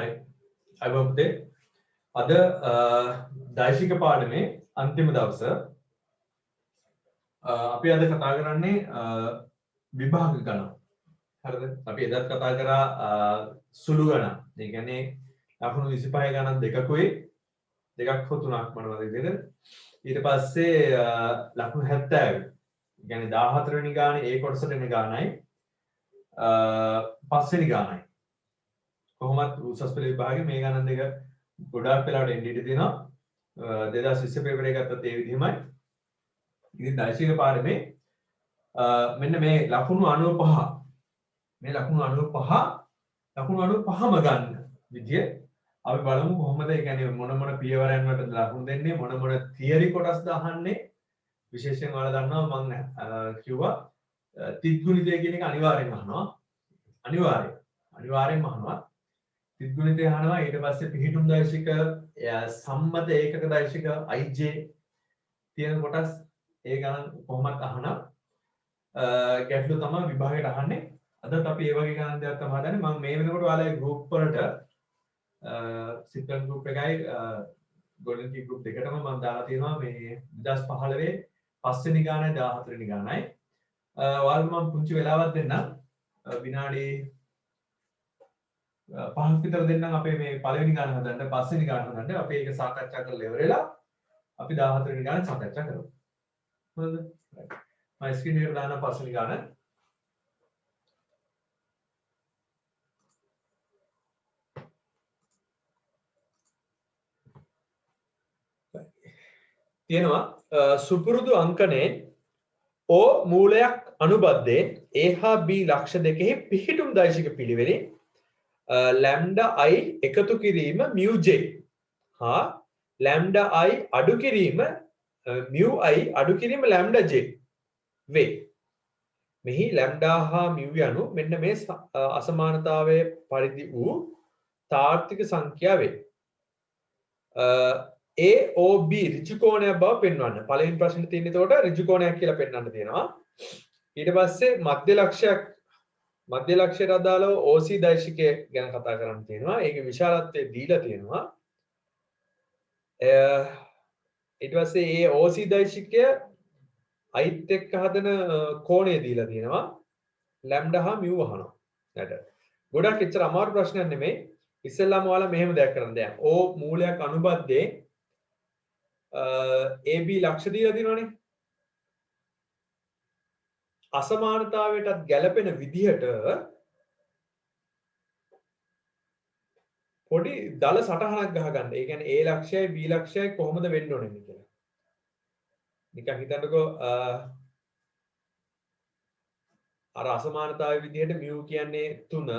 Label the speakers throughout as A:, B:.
A: හරි. අයිබෝන් පුතේ. අද දෛශික පාඩමේ අන්තිම දවස. අපි අද කතා කරන්නේ විභාග ගණන්. හරිද? අපි එදත් කතා කරා සුළු ගණන්. ඒ කියන්නේ ලකුණු 25 ගණන් දෙකකුයි දෙකක් හෝ තුනක් මොනවද විදිහට. ඊට පස්සේ ලකුණු 70. ඒ කියන්නේ 14 වෙනි ගානේ ඒ කොටසට එන ගානයි 5 වෙනි ගානයි. කොහොමත් උසස් පෙළ විභාගේ මේ ගණන් දෙක ගොඩාක් වෙලාවට එන්න ඉඩ තියෙනවා. 2020 පේපර් එක ගත්තත් ඒ විදිහමයි. ඉතින් දෛශික පාඩමේ මෙන්න මේ ලකුණු 95 මේ ලකුණු 95ම ගන්න විදිය අපි බලමු කොහොමද. ඒ කියන්නේ මොන මොන පියවරයන් වලට ලකුණු දෙන්නේ, මොන මොන තියරි කොටස්ද අහන්නේ. විශේෂයෙන් ඔයාලා දන්නවා මම කිව්වා තිත්ගුණිතය කියන එක අනිවාර්යෙන්ම අහනවා. අනිවාර්යෙන්ම අහනවා. තිත්ගුණිතය අහනවා. ඊට පස්සේ පිහිටුම් දෛශික, සම්මත ඒකක දෛශික, IJ තියෙන කොටස් ඒ ගණන් කොහොමත් අහනවා. ගැටලු තමයි විභාගයට අහන්නේ. අදත් අපි ඒ වගේ ගණන් දෙයක් තමයි හදන්නේ. මම මේ වෙනකොට ඔයාලගේ ගෲප් වලට සික්වල් ගෲප් එකයි ගෝල්ඩන් කී ගෲප් දෙකටම මම දාලා තියෙනවා මේ 2015 5 වෙනි ගානයි 14 වෙනි ගානයි. ඔයාලට මම පුංචි වෙලාවක් දෙන්නම්. විනාඩි 5ක් විතර දෙන්නම් අපේ මේ පළවෙනි ගාන හදන්න, 5 වෙනි ගාන හදන්න. අපි ඒක සාකච්ඡා කරලා ඉවරලා අපි 14 වෙනි ගාන සාකච්ඡා කරමු. හරිද? මම ස්ක්‍රීන් එකට දාන්න 5 වෙනි ගාන. තියෙනවා සුපුරුදු අංකනේ O මූලයක් අනුබද්ධයෙන් A හා B ලක්ෂ දෙකෙහි පිහිටුම් දෛශික පිළිවෙලින් ලැම්ඩා i එකතු කිරීම mu j හා ලැම්ඩා i අඩු කිරීම mu i අඩු කිරීම ලැම්ඩා j වේ. මෙහි ලැම්ඩා හා mu යනු මෙන්න මේ අසමානතාවයේ පරිදි වූ තාර්කික සංඛ්‍යා වේ. AOB ඍජු කෝණයක් බව පෙන්වන්න. පළවෙනි ප්‍රශ්නේ තියෙන්නේ එතකොට ඍජු කෝණයක් කියලා පෙන්වන්න තියෙනවා. ඊට පස්සේ මධ්‍ය ලක්ෂයට අදාළව OC දෛශිකය ගැන කතා කරන්න තියෙනවා. ඒකේ විශාලත්වය දීලා තියෙනවා. ඊට පස්සේ මේ OC දෛශිකය අයිත් එක්ක හදන කෝණය දීලා තියෙනවා. ලැම්ඩා හා mu අහනවා. නේද? ගොඩක් එච්චර අමාරු ප්‍රශ්නයක් නෙමෙයි. ඉස්සෙල්ලාම ඔයාලා මෙහෙම දෙයක් කරන්න. දැන් O මූලයක් අනුබද්ධයෙන් AB ලක්ෂ දීලා තියෙනවනේ. අසමානතාවයටත් ගැලපෙන විදිහට පොඩි දල සටහනක් ගහගන්න. ඒ කියන්නේ A ලක්ෂයයි B ලක්ෂයයි කොහොමද වෙන්න ඕනේ කියලා. නිකන් හිතන්නකෝ අර අසමානතාවයේ විදිහට mu කියන්නේ 3,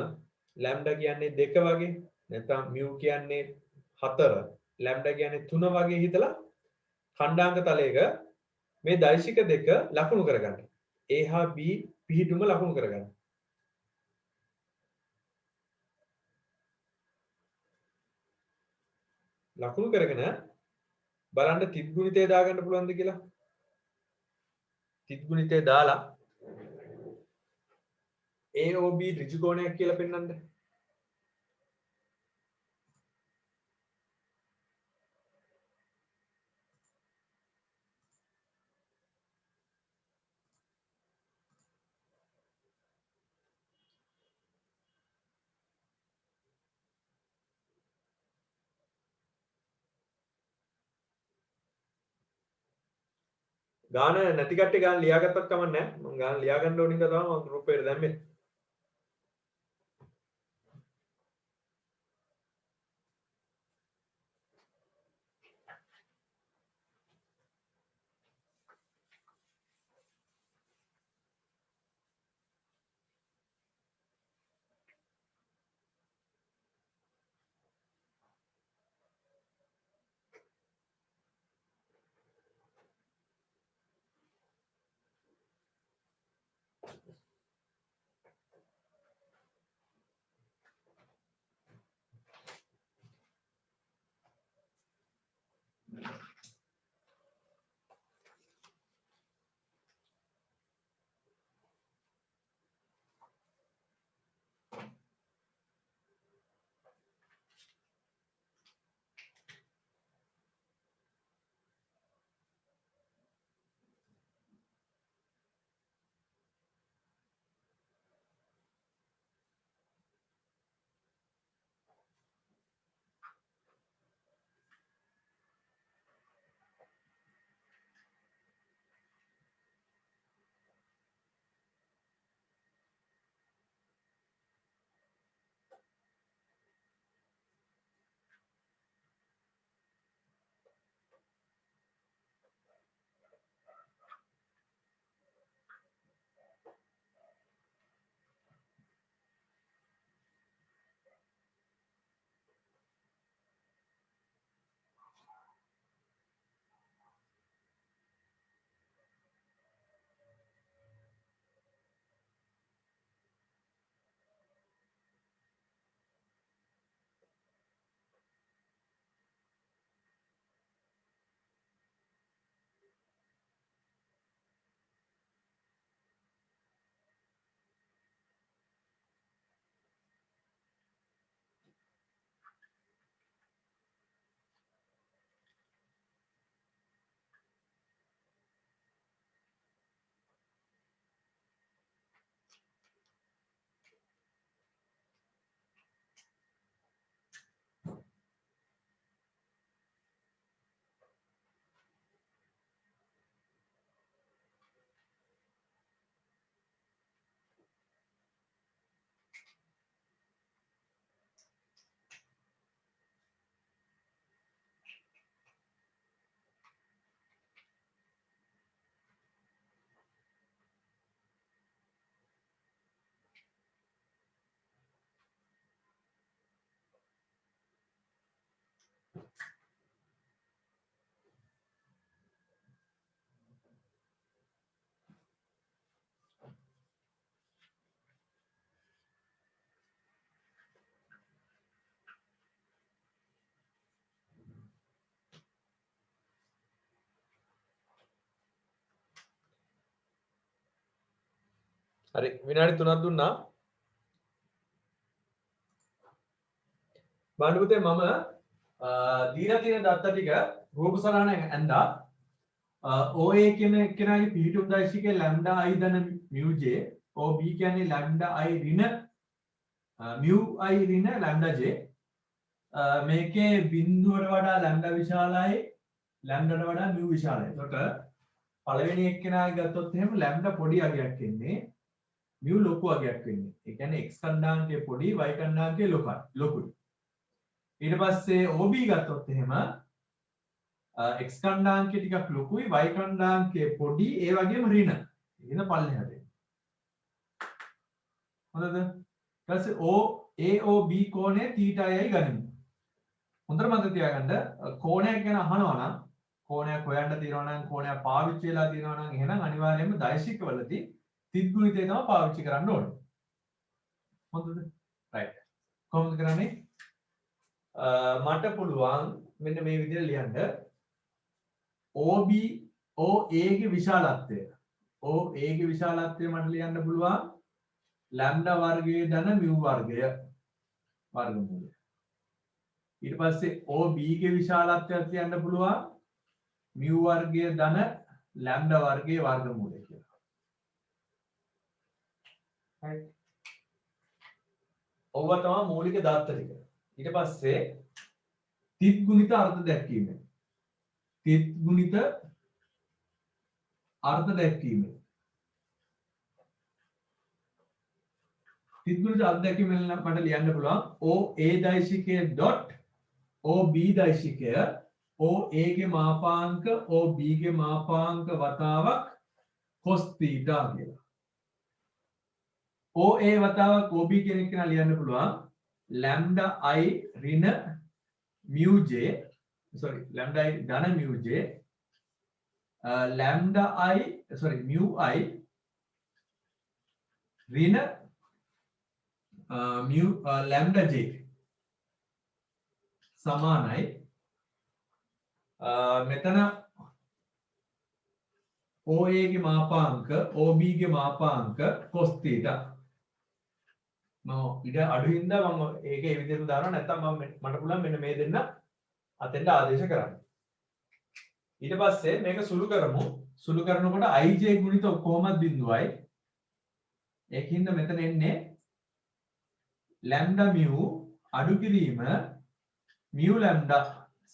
A: lambda කියන්නේ 2 වගේ. නැත්නම් mu කියන්නේ 4, lambda කියන්නේ 3 වගේ හිතලා ඛණ්ඩාංක තලයක මේ දෛශික දෙක ලකුණු කරගන්න. A හා B පිහිටුම ලකුණු කරගන්න. ලකුණු කරගෙන බලන්න තිත්ගුණිතය දාගන්න පුළුවන්ද කියලා. තිත්ගුණිතය දාලා AOB ඍජු කෝණයක් කියලා පෙන්වන්න. ගාන නැති කට්ටිය ගාන ලියාගත්තත් කමක් නැහැ. මම ගාන ලියා ගන්න ඕන නිසා තමයි මම ගෲප් එකට දැම්මේ. හරි විනාඩි 3ක් දුන්නා. බලන්න පුතේ මම දීලා තියෙන දත්ත ටික රූප සරහනෙන් ඇඳා OA කියන එක්කෙනාගේ පිහිටුම් දෛශිකයේ ලැම්ඩා i ධන mu j OB කියන්නේ ලැම්ඩා i ඍණ mu i ඍණ ලැම්ඩා j මේකේ බිඳුවට වඩා ලැම්ඩා විශාලයි ලැම්ඩාට වඩා mu විශාලයි. එතකොට පළවෙනි එක්කෙනාගේ ගත්තොත් එහෙම ලැම්ඩා පොඩි අගයක් එන්නේ mu ලොකු අගයක් වෙන්නේ. ඒ කියන්නේ x කණ්ඩායමකේ පොඩි y කණ්ඩායමකේ ලොකුයි. ඊට පස්සේ OB ගත්තොත් එහෙම x කණ්ඩායමකේ ටිකක් ලොකුයි y කණ්ඩායමකේ පොඩි ඒ වගේම ඍණ. එහෙනම් පල්ලෙහාට එන්නේ. හොඳද? ඊට පස්සේ AOB කෝණය θi ගනිමු. හොඳට මතක තියාගන්න කෝණයක් ගැන අහනවා නම් කෝණයක් හොයන්න තියෙනවා නම් කෝණයක් පාවිච්චි වෙලා තියෙනවා නම් එහෙනම් අනිවාර්යයෙන්ම දෛශිකවලදී තිත් ගුණිතය තමයි පාවිච්චි කරන්න ඕනේ. හොඳද? රයිට්. කොහොමද කරන්නේ? මට පුළුවන් මෙන්න මේ විදිහට ලියන්න OB OA ගේ විශාලත්වය OA ගේ විශාලත්වය මට ලියන්න පුළුවන් ලැම්ඩා වර්ගයේ ධන mu වර්ගය වර්ගමූලය. ඊට පස්සේ OB ගේ විශාලත්වයක් ලියන්න පුළුවන් mu වර්ගය ධන ලැම්ඩා වර්ගයේ වර්ගමූලය කියලා. right. ඔව්ව තමයි මූලික දත්ත ටික. ඊට පස්සේ තිත් ගුණිත අර්ථ දැක්වීම. තිත් ගුණිත අර්ථ දැක්වීම. තිත් ගුණිත අර්ථ දැක්වීම මට ලියන්න පුළුවන් OA දෛශිකය OB දෛශිකය OA ගේ මාපාංක OB ගේ මාපාංක වතාවක් cos theta කියලා. OA වතාවක් OB කියන එක ලියන්න පුළුවන් lambda I ඍණ mu j lambda I ධන mu j lambda I mu I ඍණ lambda j සමානයි මෙතන OA ගේ මාපාංක OB ගේ මාපාංක cos theta මම ඉඩ අඩුයින්ද මම ඒක ඒ විදිහට දානවා නැත්නම් මට පුළුවන් මෙන්න මේ දෙන්න අතෙන්ට ආදේශ කරන්න. ඊට පස්සේ මේක සුළු කරමු. සුළු කරනකොට ij ගුණිත කොහොමද බිඳුවයි. ඒකින්ද මෙතන එන්නේ lambda mu අඩු කිරීම mu lambda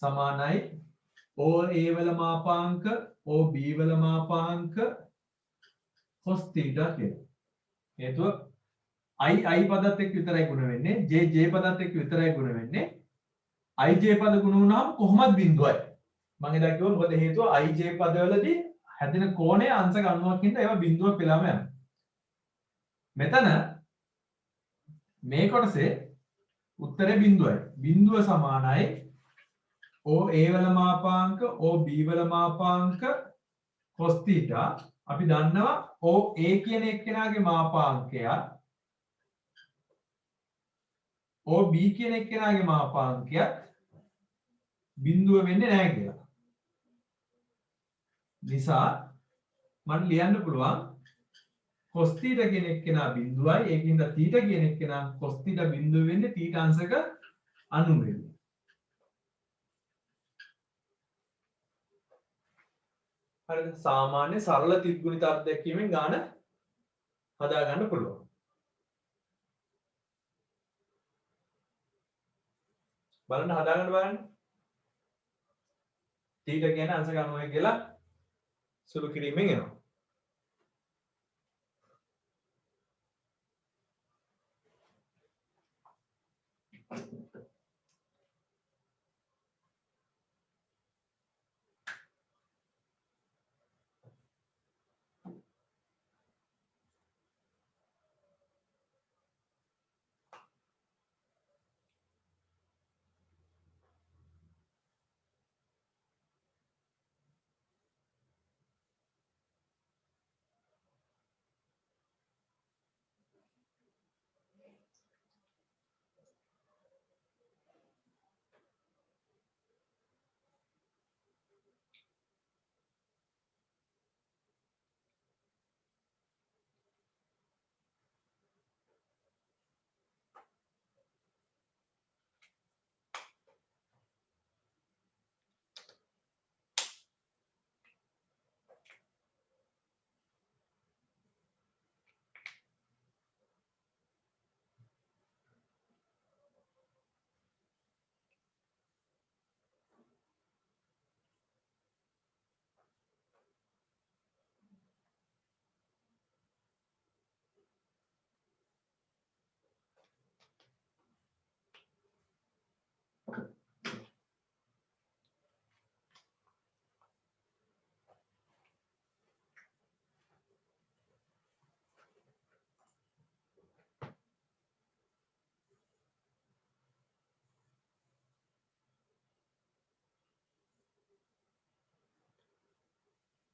A: සමානයි OA වල මාපාංක OB වල මාපාංක cos theta කියලා. හේතුව I පදත් එක්ක විතරයි ගුණ වෙන්නේ J පදත් එක්ක විතරයි ගුණ වෙන්නේ I J පද ගුණ වුණාම කොහොමද බිඳුවයි මම එදා කිව්වා මොකද හේතුව I J පදවලදී හැදෙන කෝණය අංශක 90කින්ද ඒවා බිඳුවක් වෙලාම යනවා මෙතන මේ කොටසේ උත්තරේ බිඳුවයි බිඳුව සමානයි OA වල මාපාංක OB වල මාපාංක cos theta අපි දන්නවා OA කියන එක්කෙනාගේ මාපාංකයක් OB කියන එක්කෙනාගේ මාපාංකයක් බිඳුව වෙන්නේ නැහැ කියලා. නිසා මට ලියන්න පුළුවන් cos theta කියන එක්කෙනා බිඳුවයි ඒකින්ද theta කියන එක්කෙනා cos theta බිඳුව වෙන්නේ theta අංශක 90 වෙන්නේ. හරිද? සාමාන්‍ය සරල තිත් ගුණිත අර්ථ දැක්වීමෙන් ගාන හදා ගන්න පුළුවන්. බලන්න හදාගන්න බලන්න. theta කියන්නේ අංශක 90 කියලා සුළු කිරීමෙන් එනවා.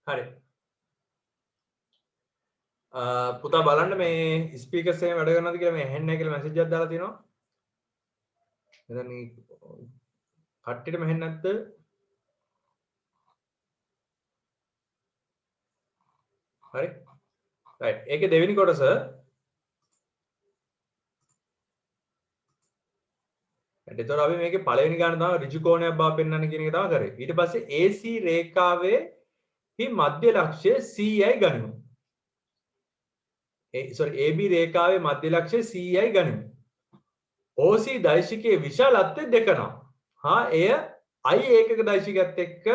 A: හරි. පුතා බලන්න මේ ස්පීකර්ස් එකෙන් වැඩ කරනවද කියලා මේ ඇහෙන්නේ නැහැ කියලා මැසේජ් එකක් දාලා තියෙනවා. එතන මේ කට්ටියටම ඇහෙන්නේ නැද්ද? හරි. රයිට්. ඒකේ දෙවෙනි කොටස එතකොට අපි මේකේ පළවෙනි ගාන තමයි ඍජු කෝණයක් බව පෙන්වන්න කියන එක තමයි කරේ. ඊට පස්සේ AC රේඛාවේ හි මධ්‍ය ලක්ෂ්‍ය C යයි ගනිමු. AB රේඛාවේ මධ්‍ය ලක්ෂ්‍ය C යයි ගනිමු. OC දෛශිකයේ විශාලත්වය දෙකනවා. හා එය I ඒකක දෛශිකයත් එක්ක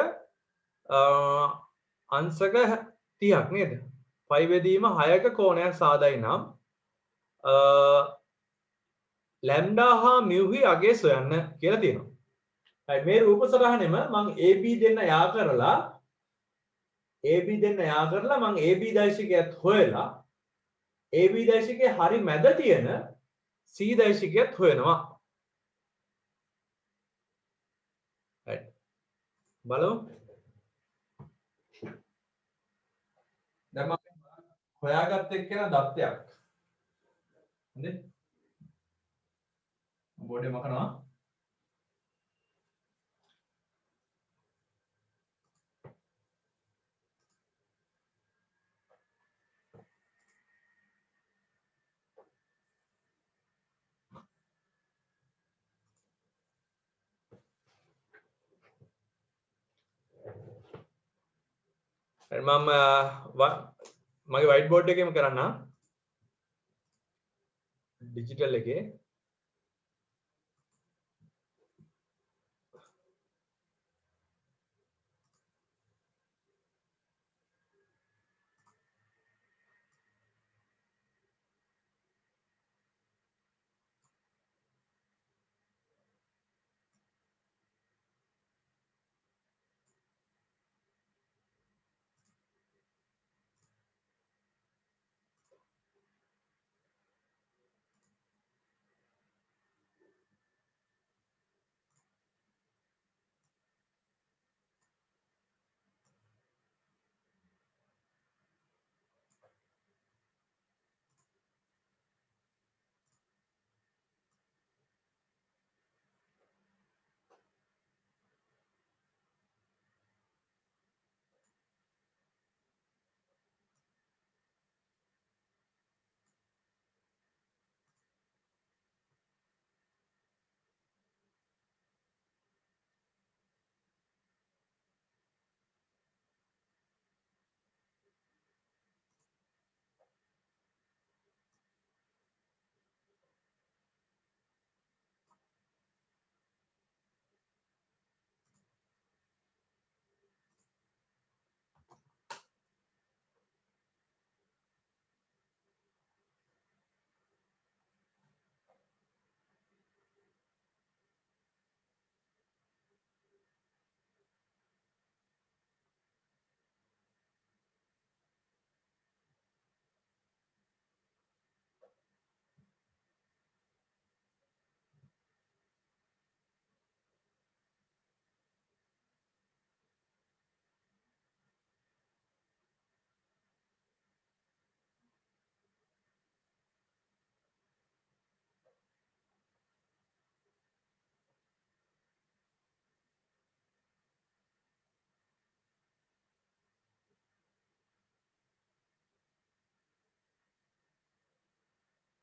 A: අංශක 30ක් නේද? පයි බෙදීම 6ක කෝණයක් සාදයි නම් ලැම්ඩා හා මියුහි අගේ සොයන්න කියලා තියෙනවා. හරි මේ රූප සටහනෙම මම AB දෙන්න යා කරලා මම AB දෛශිකයත් හොයලා AB දෛශිකයේ හරි මැද තියෙන C දෛශිකයත් හොයනවා. හරි බලමු. දැන් මම හොයාගත්ත එක්කන දත්තයක්. හරිද? බෝඩ් එක මකනවා. හරි මම මගේ වයිට් බෝඩ් එකේම කරන්න. ඩිජිටල් එකේ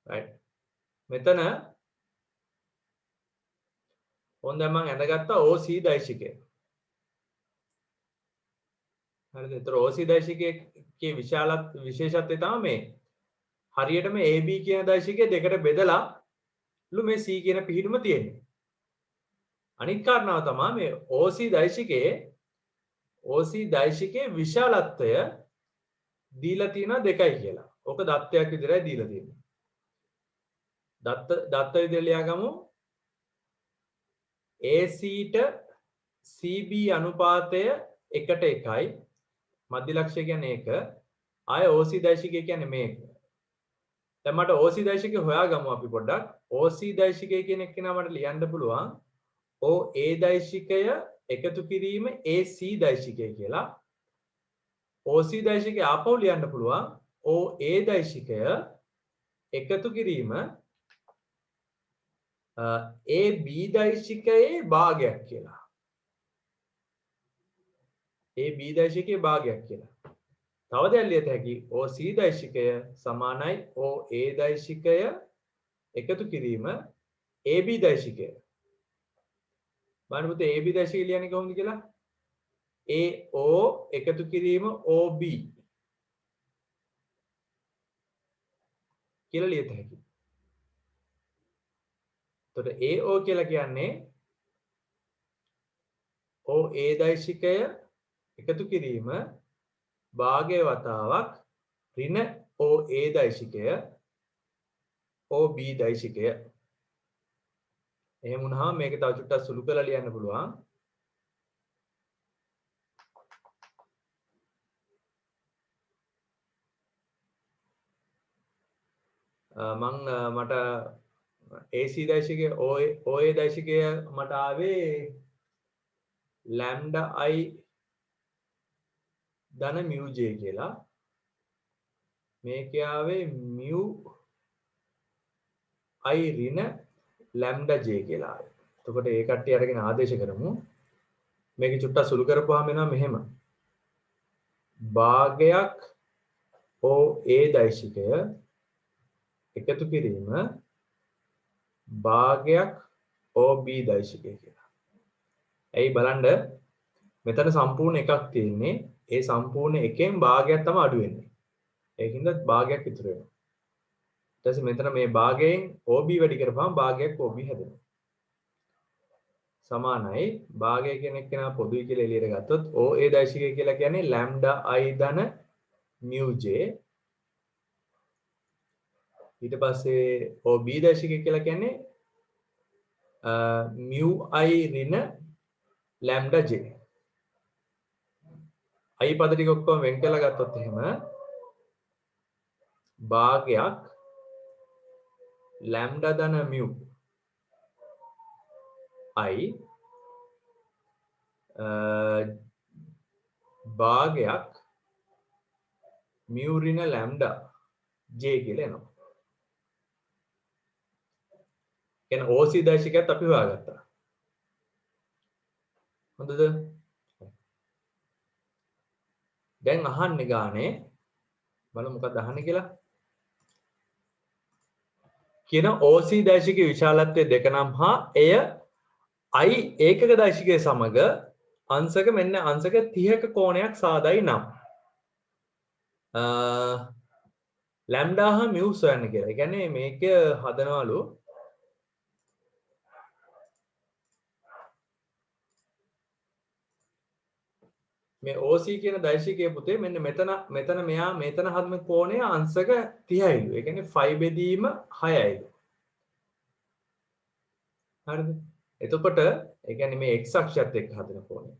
A: right මෙතන ඕන් දැන් මම ඇඳගත්තා OC දෛශිකය. හරිද? ඒතර OC දෛශිකයේ විශේෂත්වය තමයි මේ හරියටම AB කියන දෛශිකය දෙකට බෙදලා මේ C කියන පිහිටුම තියෙන්නේ. අනිත් කාරණාව තමයි මේ OC දෛශිකයේ විශාලත්වය දීලා තියෙනවා 2යි කියලා. ඕක දත්තයක් විතරයි දීලා තියෙන්නේ. දත්ත විදිහට ලියාගමු. AC ට CB අනුපාතය 1:1යි. මධ්‍ය ලක්ෂ්‍ය කියන්නේ 1. ආය OC දෛශිකය කියන්නේ මේක. දැන් මට OC දෛශිකය හොයාගමු අපි පොඩ්ඩක්. OC දෛශිකය කියන එක නම් මට ලියන්න පුළුවන්. OA දෛශිකය එකතු කිරීම AC දෛශිකය කියලා. OC දෛශිකය ආපහු ලියන්න පුළුවන් OA දෛශිකය එකතු කිරීම AB දෛශිකයේ භාගයක් කියලා. AB දෛශිකයේ භාගයක් කියලා. තව දෙයක් ලියත හැකි OC දෛශිකය සමානයි OA දෛශිකය එකතු කිරීම AB දෛශිකය. බලන්න පුතේ AB දෛශිකය ලියන්නේ කොහොමද කියලා? AO එකතු කිරීම OB කියලා ලියත හැකියි. එතකොට AO කියලා කියන්නේ OA දෛශිකය එකතු කිරීම භාගය වතාවක් ඍණ OA දෛශිකය OB දෛශිකය. එහෙම වුණාම මේක තව චුට්ටක් සුළු කරලා ලියන්න පුළුවන්. මට AC දෛශිකය OA දෛශිකය මට ආවේ lambda I ධන mu j කියලා. මේකේ ආවේ mu I ඍණ lambda j කියලා ආවේ. එතකොට ඒ කට්ටිය අරගෙන ආදේශ කරමු. මේක චුට්ටක් සුළු කරපුවාම එනවා මෙහෙම. භාගයක් OA දෛශිකය එකතු කිරීම භාගයක් OB දෛශිකය කියලා. ඇයි බලන්න මෙතන සම්පූර්ණ එකක් තියෙන්නේ. ඒ සම්පූර්ණ එකෙන් භාගයක් තමයි අඩු වෙන්නේ. ඒකින්ද භාගයක් ඉතුරු වෙනවා. ඊට පස්සේ මෙතන මේ භාගයෙන් OB වැඩි කරපුවාම භාගයක් OB හැදෙනවා. සමානයි භාගය කියන එක නා පොදුයි කියලා එළියට ගත්තොත් OA දෛශිකය කියලා කියන්නේ lambda I ධන mu j. ඊට පස්සේ OB දෛශිකය කියලා කියන්නේ mu I ඍණ lambda j. I පද ටික ඔක්කොම වෙන් කරලා ගත්තොත් එහෙම භාගයක් lambda ධන mu I භාගයක් mu ඍණ lambda j කියලා එනවා. කියන්නේ OC දෛශිකයත් අපි හොයාගත්තා. හොඳද? දැන් අහන්නේ ගානේ බලමු මොකක්ද අහන්නේ කියලා. කියන OC දෛශිකයේ විශාලත්වය 2 නම් හා එය I ඒකක දෛශිකයේ සමග අංශක මෙන්න අංශක 30ක කෝණයක් සාදයි නම් lambda හා mu සොයන්න කියලා. ඒ කියන්නේ මේක හදනවලු මේ OC කියන දෛශිකයේ පුතේ මෙන්න මෙතන මෙයා මෙතන හදන කෝණය අංශක 30යිලු. ඒ කියන්නේ 5 බෙදීම 6යිලු. හරිද? එතකොට ඒ කියන්නේ මේ x අක්ෂයත් එක්ක හදන කෝණය.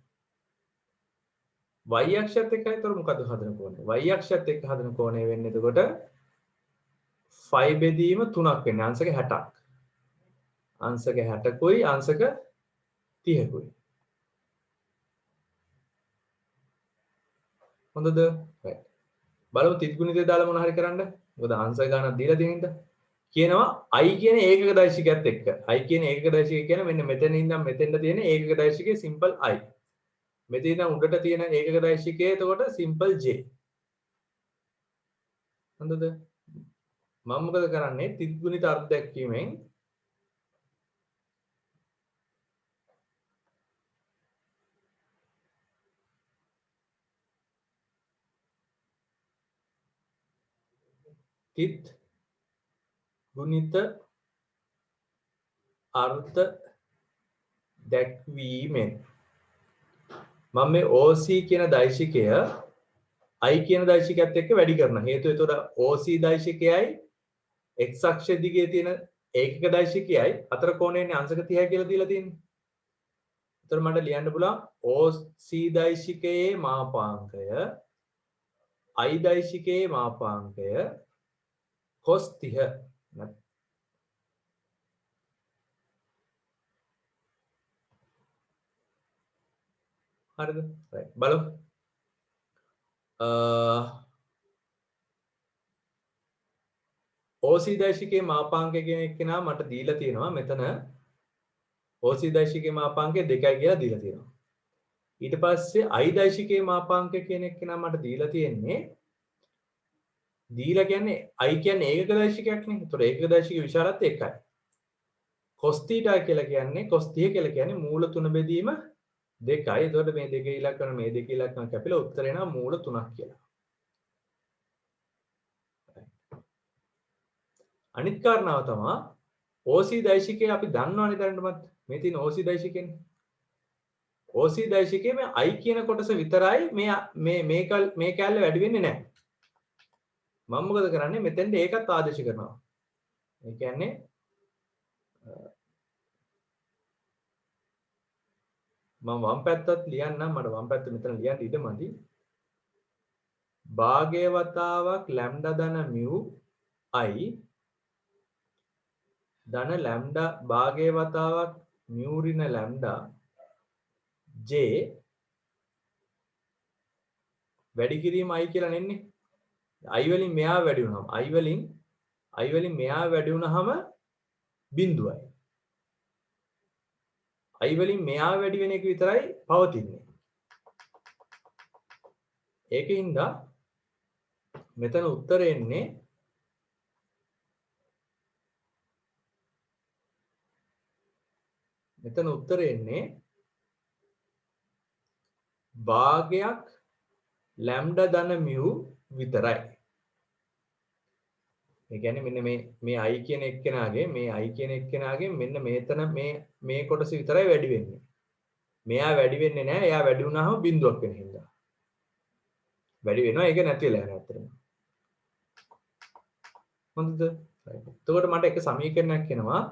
A: y අක්ෂයත් එක්කයි. ඒතර මොකද්ද හදන කෝණය? y අක්ෂයත් එක්ක හදන කෝණය වෙන්නේ එතකොට 5 බෙදීම 3ක් වෙන්නේ. අංශක 60ක්. අංශක 60කුයි අංශක 30කුයි. හොඳද? right. බලමු තිත්ගුණිතය දාලා මොන හරි කරන්න. මොකද අංශක ගණන් දීලා තියෙන හින්දා. කියනවා I කියන ඒකක දෛශිකයත් එක්ක. I කියන ඒකක දෛශිකය කියන්නේ මෙන්න මෙතන ඉඳන් මෙතෙන්ට තියෙන ඒකක දෛශිකයේ simple I. මෙතන ඉඳන් උඩට තියෙන ඒකක දෛශිකයේ එතකොට simple J. හොඳද? මම මොකද කරන්නේ? තිත්ගුණිත අර්ථ දැක්වීමෙන් තිත් ගුණිත අර්ථ දැක්වීමෙන් මම මේ OC කියන දෛශිකය I කියන දෛශිකයත් එක්ක වැඩි කරනවා. හේතුව ඒතකොට OC දෛශිකයයි x අක්ෂ දිගේ තියෙන ඒකක දෛශිකයයි අතර කෝණයනේ අංශක 30යි කියලා දීලා තියෙන්නේ. ඒතර මට ලියන්න පුළුවන් OC දෛශිකයේ මාපාංකය I දෛශිකයේ මාපාංකය cos 30 හරිද? right. බලමු. OC දෛශිකයේ මාපාංකය කියන එක්කෙනා මට දීලා තියෙනවා මෙතන OC දෛශිකයේ මාපාංකය 2යි කියලා දීලා තියෙනවා. ඊට පස්සේ I දෛශිකයේ මාපාංකය කියන එක්කෙනා මට දීලා තියෙන්නේ දීලා කියන්නේ I කියන්නේ ඒකක දෛශිකයක්නේ. ඒතකොට ඒකක දෛශික විශාලත්වය 1යි. cos θ කියලා කියන්නේ cos 30 කියලා කියන්නේ මූල 3 බෙදීම 2යි. ඒතකොට මේ දෙක ඉලක්කන මේ දෙක ඉලක්කන කැපිලා උත්තරේ එනවා මූල 3ක් කියලා. අනිත් කාරණාව තමයි OC දෛශිකය අපි දන්නවනේ දැනටමත් මේ තියෙන OC දෛශිකයනේ. OC දෛශිකයේ මේ I කියන කොටස විතරයි මේ කැලේ වැඩි වෙන්නේ නැහැ. මම මොකද කරන්නේ මෙතෙන්ද ඒකත් ආදේශ කරනවා. ඒ කියන්නේ මම වම් පැත්තත් ලියන්නම් මට වම් පැත්ත මෙතන ලියන්න ඉඩ මදි. භාගයේ වතාවක් ලැම්ඩා ධන mu I ධන ලැම්ඩා භාගයේ වතාවක් mu ඍණ ලැම්ඩා j වැඩි කිරීම I කියලා නෙන්නේ. I වලින් මෙහා වැඩි වුණාම I වලින් මෙහා වැඩි වුණාම බිඳුවයි. I වලින් මෙහා වැඩි වෙන එක විතරයි පවතින්නේ. ඒකින්ද මෙතන උත්තරේ එන්නේ භාගයක් ලැම්ඩා ධන mu විතරයි. ඒ කියන්නේ මෙන්න මේ I කියන එක්කෙනාගේ මෙන්න මෙතන මේ කොටස විතරයි වැඩි වෙන්නේ. මෙයා වැඩි වෙන්නේ නැහැ. එයා වැඩි වුණාම බිඳුවක් වෙන හින්දා. වැඩි වෙනවා ඒක නැති වෙලා යනවා අතරම. හොඳද? එතකොට මට එක සමීකරණයක් එනවා.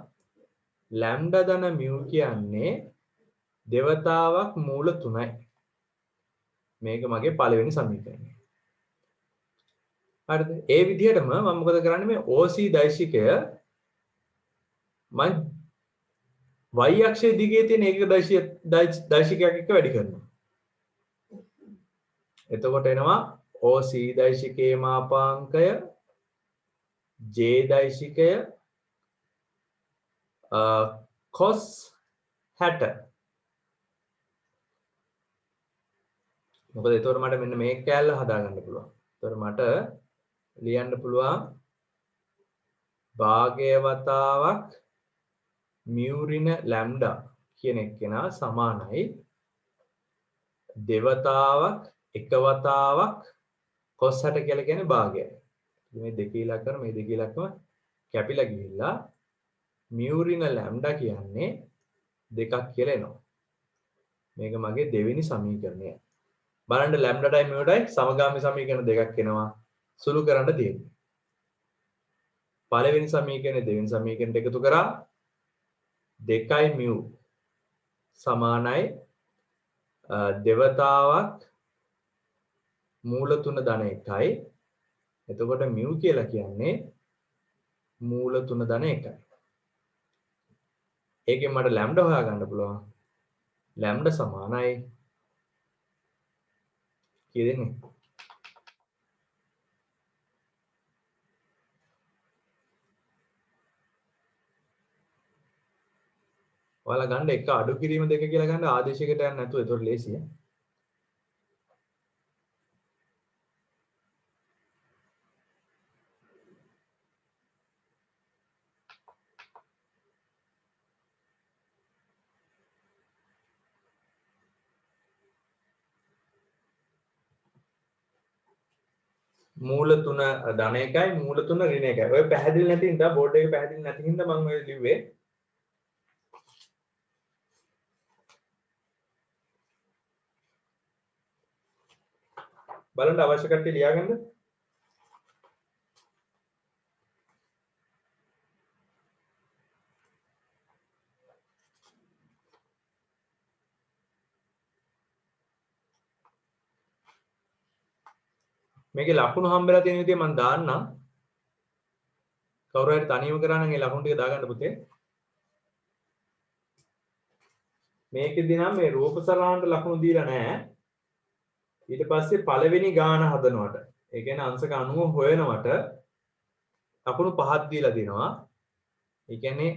A: ලැම්ඩා ධන mu කියන්නේ දෙවතාවක් මූල 3යි. මේක මගේ පළවෙනි සමීකරණය. හරිද? ඒ විදිහටම මම මොකද කරන්නේ මේ OC දෛශිකය මම y අක්ෂයේ දිගේ තියෙන ඒකක දෛශිකයක් එක්ක වැඩි කරනවා. එතකොට එනවා OC දෛශිකයේ මාපාංකය J දෛශිකය cos 60. මොකද එතකොට මට මෙන්න මේ කැලල හදා ගන්න පුළුවන්. එතකොට මට ලියන්න පුළුවන් භාගයේ වතාවක් mu ඍණ ලැම්ඩා කියන එක්කෙනා සමානයි දෙවතාවක් එක වතාවක් cos 60 කියලා කියන්නේ භාගයයි. මේ දෙක ඉලක්කන මේ දෙක ඉලක්කම කැපිලා ගිහිල්ලා mu ඍණ ලැම්ඩා කියන්නේ 2ක් කියලා එනවා. මේක මගේ දෙවෙනි සමීකරණය. බලන්න ලැම්ඩාටයි muටයි සමගාමී සමීකරණ දෙකක් එනවා. සුළු කරන්න තියෙන්නේ. පළවෙනි සමීකරණය දෙවෙනි සමීකරණයට එකතු කරා 2යි mu සමානයි දෙවතාවක් මූල 3 ධන 1යි. එතකොට mu කියලා කියන්නේ මූල 3 ධන 1යි. ඒකෙන් මට ලැම්ඩා හොයා ගන්න පුළුවන්. ලැම්ඩා සමානයි කියදෙන්නේ. ඔයාලා ගන්න එක අඩු කිරීම දෙක කියලා ගන්න ආදේශයකට යන්න නැතුව ඒතකොට ලේසියි. මූල 3 ධන 1යි මූල 3 ඍණ 1යි. ඔය පැහැදිලි නැති හින්දා බෝඩ් එකේ පැහැදිලි නැති හින්දා මම ඔය ලිව්වේ. බලන්න අවශ්‍ය කට්ටිය ලියාගන්න. මේකේ ලකුණු හම්බෙලා තියෙන විදිහ මම දාන්නම්. කවුරු හරි තනියම කරා නම් ඒ ලකුණු ටික දාගන්න පුතේ. මේකෙදි නම් මේ රූප සරහනට ලකුණු දීලා නැහැ. ඊට පස්සේ පළවෙනි ගාන හදනවට ඒ කියන්නේ අංශක 90 හොයනවට ලකුණු 5ක් දීලා දෙනවා. ඒ කියන්නේ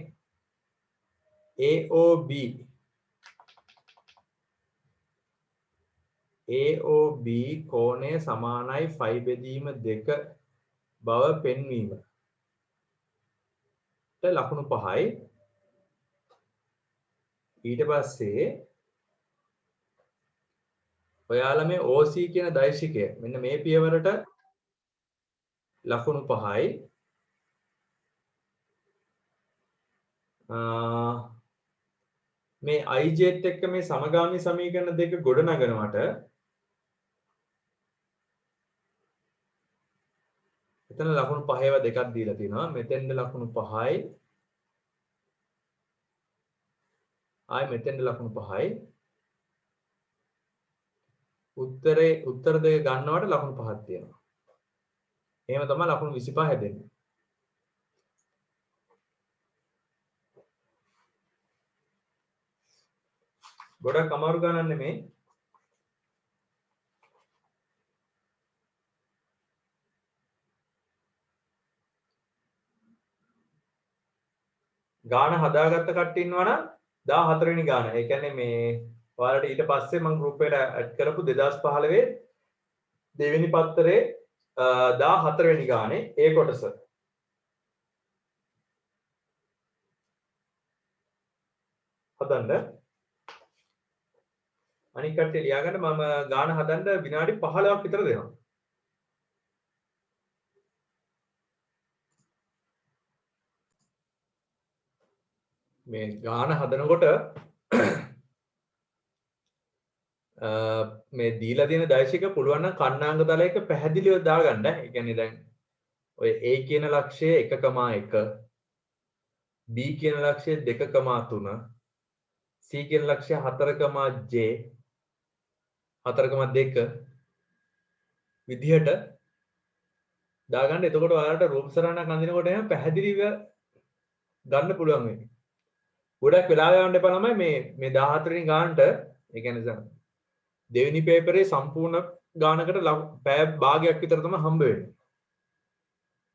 A: AOB කෝණය සමානයි ෆයි බෙදීම 2 බව පෙන්වීම. ලකුණු 5යි. ඊට පස්සේ ඔයාලා මේ OC කියන දෛශිකය මෙන්න මේ පියවරට ලකුණු 5යි. මේ IJ එක්ක මේ සමගාමී සමීකරණ දෙක ගොඩනගනවට එතන ලකුණු 5 ඒවා දෙකක් දීලා තිනවා. මෙතෙන්ද ලකුණු 5යි. ආයි මෙතෙන්ද ලකුණු 5යි. උත්තර දෙක ගන්නවට ලකුණු 5ක් තියෙනවා. එහෙම තමයි ලකුණු 25 හැදෙන්නේ. ගොඩක් අමාරු ගණන් නෙමෙයි. ගාන හදාගත්ත කට්ටිය ඉන්නවනම් 14 වෙනි ගාන. ඒ කියන්නේ මේ ඔයාලට ඊට පස්සේ මම ගෲප් එකට ඇඩ් කරපු 2015 දෙවෙනි පත්තරේ 14 වෙනි ගානේ ඒ කොටස. හදන්න. අනික් කට්ටිය ලියාගන්න මම ගාන හදන්න විනාඩි 15ක් විතර දෙනවා. මේ ගාන හදනකොට මේ දීලා තියෙන දෛශික පුළුවන් නම් කණ්ණාංග තලයක පැහැදිලිව දාගන්න. ඒ කියන්නේ දැන් ඔය A කියන ලක්ෂය 1,1 B කියන ලක්ෂය 2,3 C කියන ලක්ෂය 4,J 4,2 විදිහට දාගන්න. එතකොට ඔයාලට රූප සරණක් අඳිනකොට එහෙම පැහැදිලිව ගන්න පුළුවන් වෙන්නේ. ගොඩක් වෙලා යවන්න එපා ළමයි මේ 14 වෙනි ගානට. ඒ කියන්නේ දෙවෙනි පේපරේ සම්පූර්ණ ගානකට පැය භාගයක් විතර තමයි හම්බ වෙන්නේ.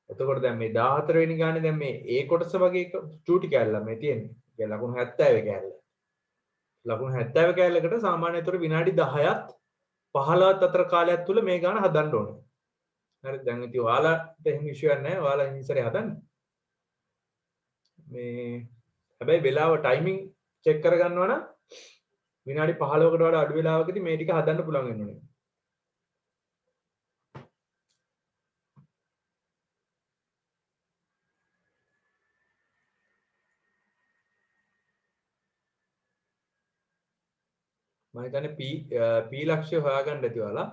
A: එතකොට දැන් මේ 14 වෙනි ගානේ දැන් මේ A කොටස වගේ චූටි කැලලා මේ තියෙන්නේ. ඒ ලකුණු 70 කැලල. ලකුණු 70 කැලලකට සාමාන්‍ය උතර විනාඩි 10ත් 15ත් අතර කාලයක් තුල මේ ගාන හදන්න ඕනේ. හරි දැන් ඉතින් ඔයාලට එහෙම ඉෂුවක් නැහැ. ඔයාලා ඉන්සරේ හදන්න. මේ හැබැයි වෙලාව ටයිමින් චෙක් කරගන්නවා නම් විනාඩි 15කට වඩා අඩු වෙලාවකදී මේ ටික හදන්න පුළුවන් වෙනුනේ. මම හිතන්නේ P ලක්ෂ්‍ය හොයාගන්න ඇති ඔයාලා.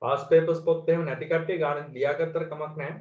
A: පාස් පේපර්ස් පොත් එහෙම නැති කට්ටිය ගාන ලියාගත්තට කමක් නැහැ.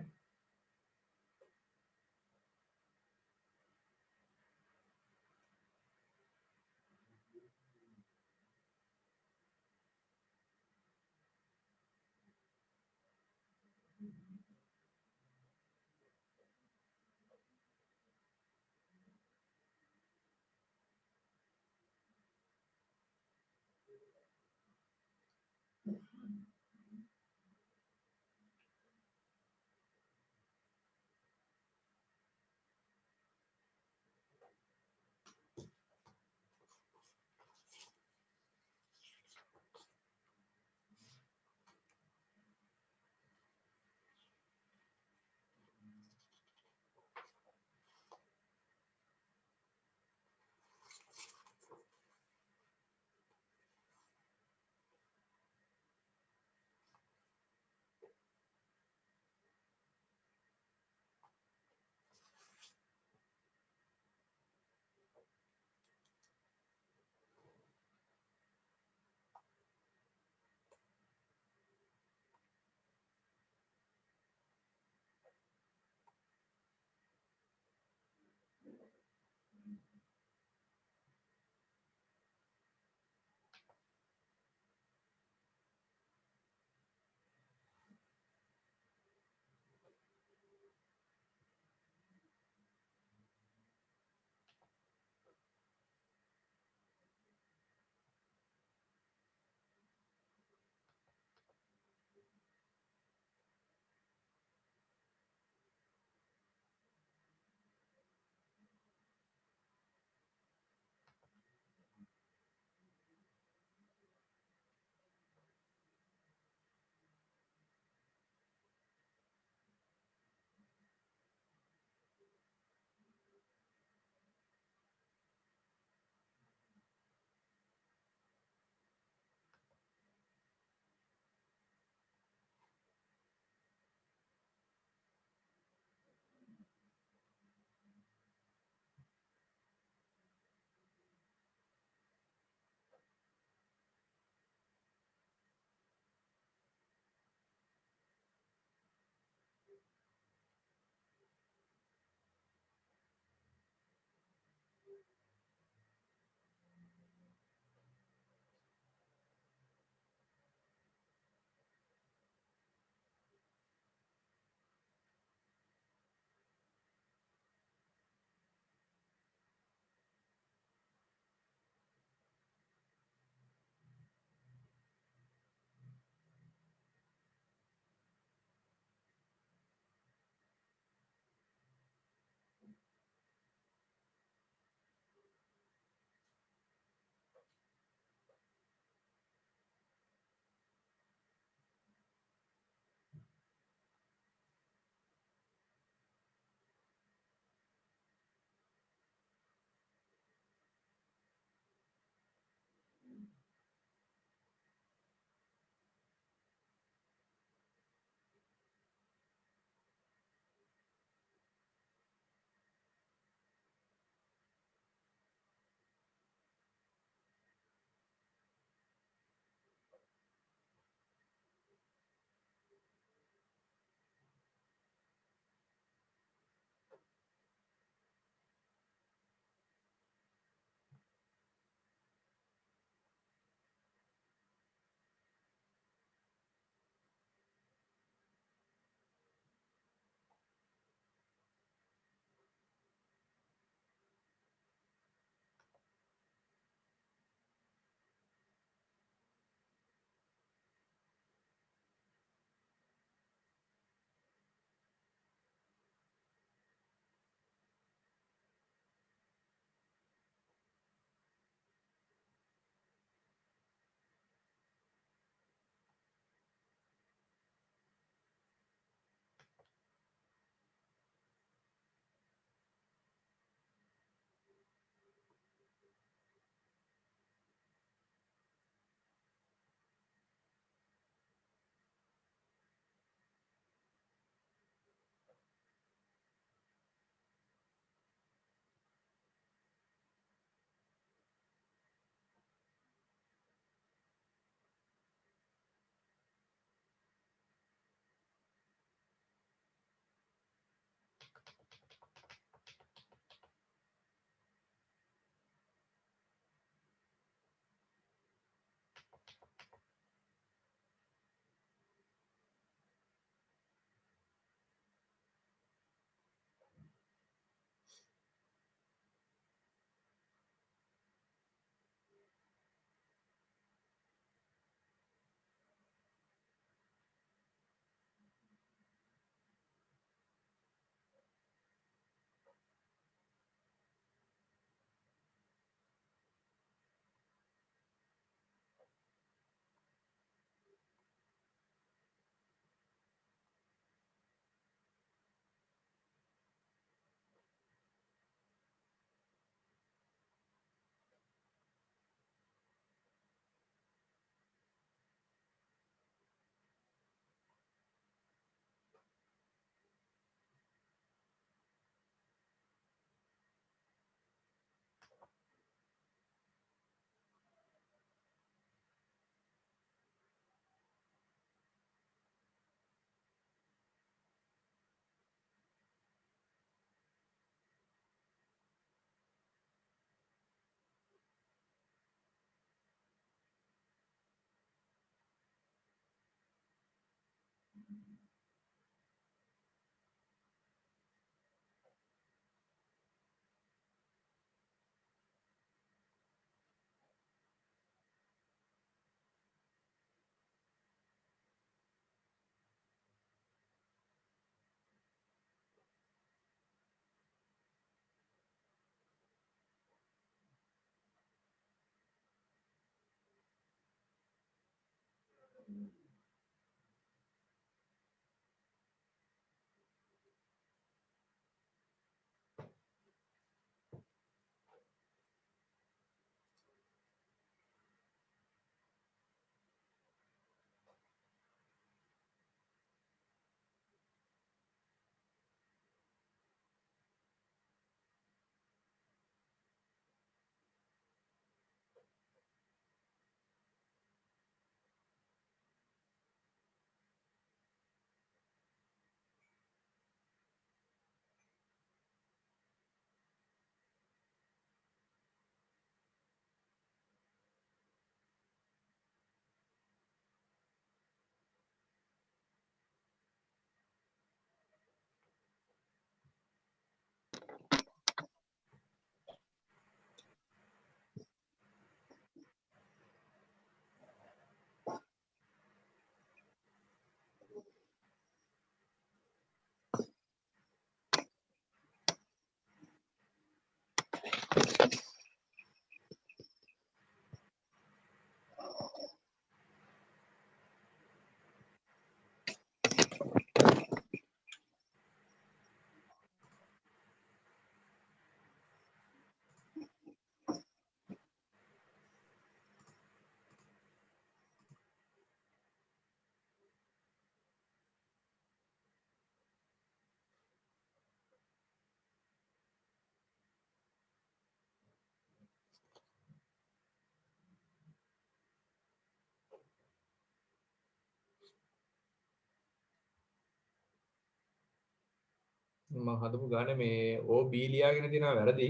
A: මම හදපු ගානේ මේ O B ලියාගෙන තියෙනවා වැරදි.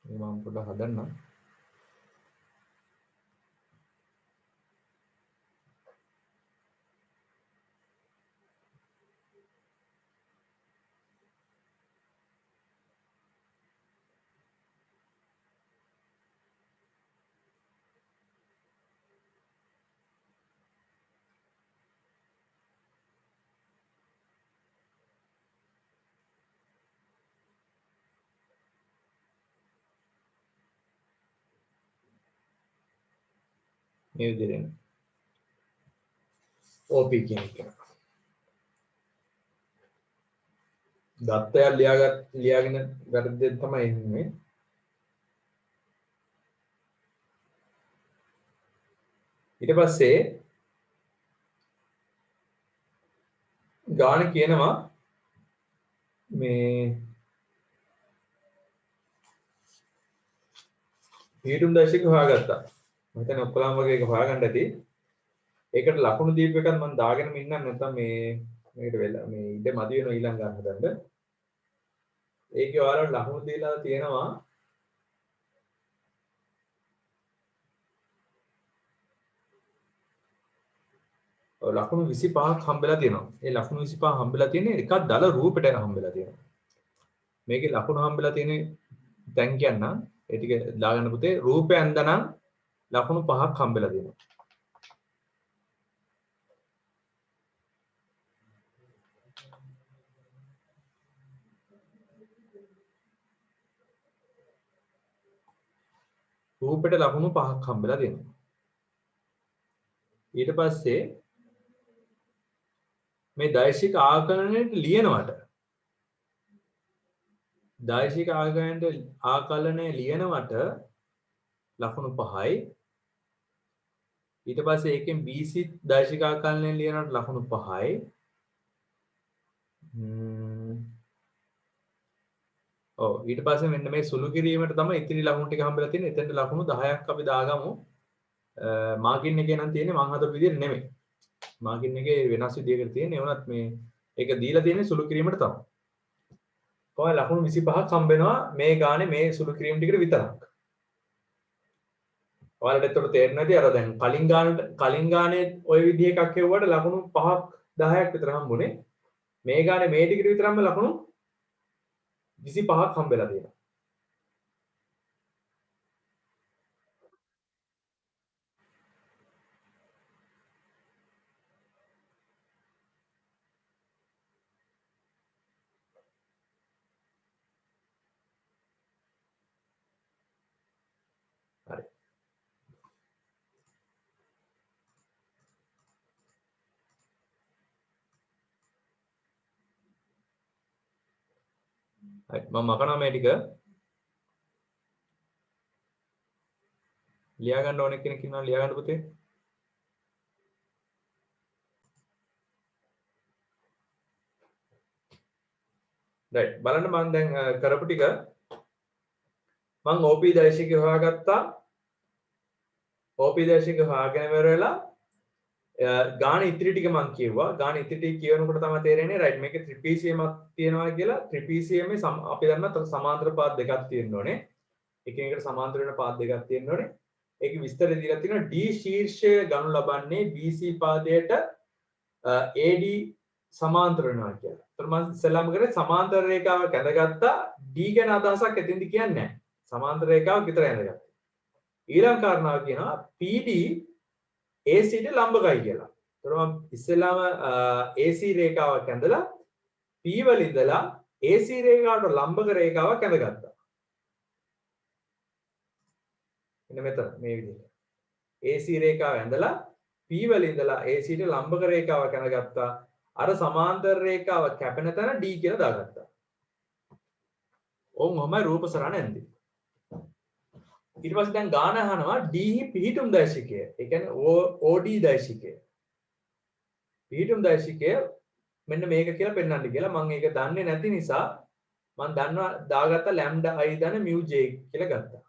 A: මම පොඩ්ඩක් හදන්නම්. මේ විදිහට OP කියන එක. දත්තයක් ලියාගෙන වැරද්දෙන් තමයි එන්නේ. ඊට පස්සේ ගාන කියනවා මේ පිටුම් දශක හොයාගත්තා. මම හිතන්නේ ඔක්කොලම වගේ එක හොයාගන්න ඇති. ඒකට ලකුණු දීප එකක් මම දාගෙනම ඉන්නම් නැත්නම් මේකට වෙලා මේ ඉඳ මදි වෙන ඊළඟ ගන්න හදන්න. ඒකේ ඔයාලට ලකුණු දීලා තියෙනවා ලකුණු 25ක් හම්බෙලා තියෙනවා. ඒ ලකුණු 25 හම්බෙලා තියෙන්නේ එකක් දල රූපෙට හම්බෙලා තියෙනවා. මේකේ ලකුණු හම්බෙලා තියෙන්නේ දැන් කියන්නම්. ඒ ටික දාගන්න පුතේ රූපය ඇඳනම් ලකුණු 5ක් හම්බෙලා තියෙනවා. රූපෙට ලකුණු 5ක් හම්බෙලා තියෙනවා. ඊට පස්සේ මේ දෛශික ආකලනයට ලියනවට දෛශික ආකලනය ලියනවට ලකුණු 5යි. ඊට පස්සේ ඒකෙන් BC දෛශික ආකලනය ලියනවට ලකුණු 5යි. ඔව් ඊට පස්සේ මෙන්න මේ සුළු කිරීමට තමයි ඉතිරි ලකුණු ටික හම්බෙලා තියෙන්නේ. එතෙන්ට ලකුණු 10ක් අපි දාගමු. මාකින් එකේ නම් තියෙන්නේ මං හදපු විදිහට නෙමෙයි. මාකින් එකේ වෙනස් විදිහකට තියෙන්නේ. ඒ වුණත් මේ ඒක දීලා තියෙන්නේ සුළු කිරීමට තමයි. කොහොමද ලකුණු 25ක් හම්බ වෙනවා මේ ගානේ මේ සුළු කිරීම ටිකට විතරක්. ඔයාලට එතකොට තේරෙන්නේ නැති අර දැන් කලින් ගානේ ওই විදිහ එකක් හෙව්වට ලකුණු 5ක් 10ක් විතර හම්බුනේ. මේ ගානේ මේ ටිකට විතරක්ම ලකුණු 25ක් හම්බෙලා තියෙනවා. හරි. මම මකනවා මේ ටික ලියා ගන්න ඕනේ කෙනෙක් ඉන්නවා ලියා ගන්න පුතේ right බලන්න මම දැන් කරපු ටික මම OP දෛශිකය හොයාගත්තා OP දෛශිකය හොයාගෙන ඉවර වෙලා ගාන ඉතිරි ටික මම කිව්වා ගාන ඉතිරි ටික කියනකොට තමයි තේරෙන්නේ right මේකේ ත්‍රිපීසියමක් තියෙනවා කියලා ත්‍රිපීසියමේ අපි දන්නා සමාන්තර පාත් දෙකක් තියෙන්න ඕනේ එකිනෙකට සමාන්තර වෙන පාත් දෙකක් තියෙන්න ඕනේ ඒකේ විස්තර දීලා තියෙනවා D ශීර්ෂය ගනු ලබන්නේ BC පාදයට AD සමාන්තර වෙනවා කියලා. ඒතර මම ඉස්සෙල්ලාම කරේ සමාන්තර රේඛාවක් ඇඳගත්තා D ගැන අදහසක් එතෙන්දි කියන්නේ නැහැ. සමාන්තර රේඛාවක් විතරයි ඇඳගත්තා. ඊළඟ කාරණාව කියනවා PD AC ට ලම්බකයි කියලා. ඒතර මම ඉස්සෙල්ලාම AC රේඛාවක් ඇඳලා P වල ඉඳලා AC රේඛාවට ලම්බක රේඛාවක් ඇඳගත්තා. එන්න මෙතන මේ විදිහට. AC රේඛාව ඇඳලා P වල ඉඳලා AC ට ලම්බක රේඛාවක් ඇඳගත්තා. අර සමාන්තර රේඛාව කැපෙන තැන D කියලා දාගත්තා. ඔවුන් ඔහමයි රූප සරණ ඇන්දේ. ඊට පස්සේ දැන් ගාන අහනවා D පිහිටුම් දෛශිකය. ඒ කියන්නේ OD දෛශිකය. පිහිටුම් දෛශිකය මෙන්න මේක කියලා පෙන්වන්න කියලා මම ඒක දන්නේ නැති නිසා මම දන්නවා දාගත්ත lambda I දන mu j කියලා ගත්තා.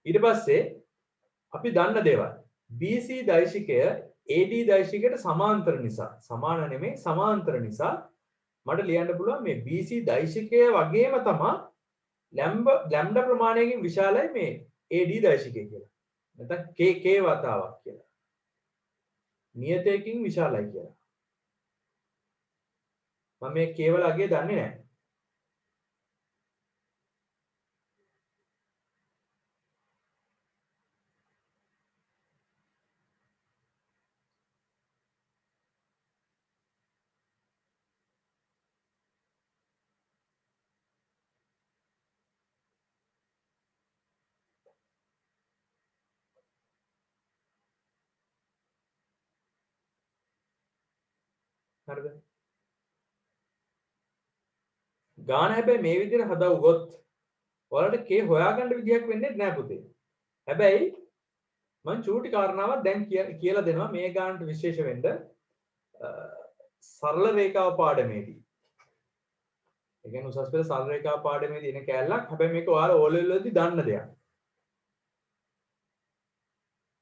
A: ඊට පස්සේ අපි දන්න දේවල් BC දෛශිකය AD දෛශිකයට සමාන්තර නිසා සමාන නෙමෙයි සමාන්තර නිසා මට ලියන්න පුළුවන් මේ BC දෛශිකය වගේම තමයි ලැම්ඩා ප්‍රමාණයකින් විශාලයි මේ AD දෛශිකය කියලා. නැත්නම් k වතාවක් කියලා. නියතයකින් විශාලයි කියලා. මම මේ k වල අගය දන්නේ නැහැ. හරිද? ගාන හැබැයි මේ විදිහට හදවුවොත් ඔයාලට k හොයාගන්න විදියක් වෙන්නේ නැහැ පුතේ. හැබැයි මම චූටි කාරණාවක් දැන් කියලා දෙනවා මේ ගානට විශේෂ වෙන්න සරල රේඛාව පාඩමේදී. ඒ කියන්නේ උසස් පෙළ සරල රේඛාව පාඩමේදී එන කැලලක් හැබැයි මේක ඔයාලා O level වලදී දන්න දෙයක්.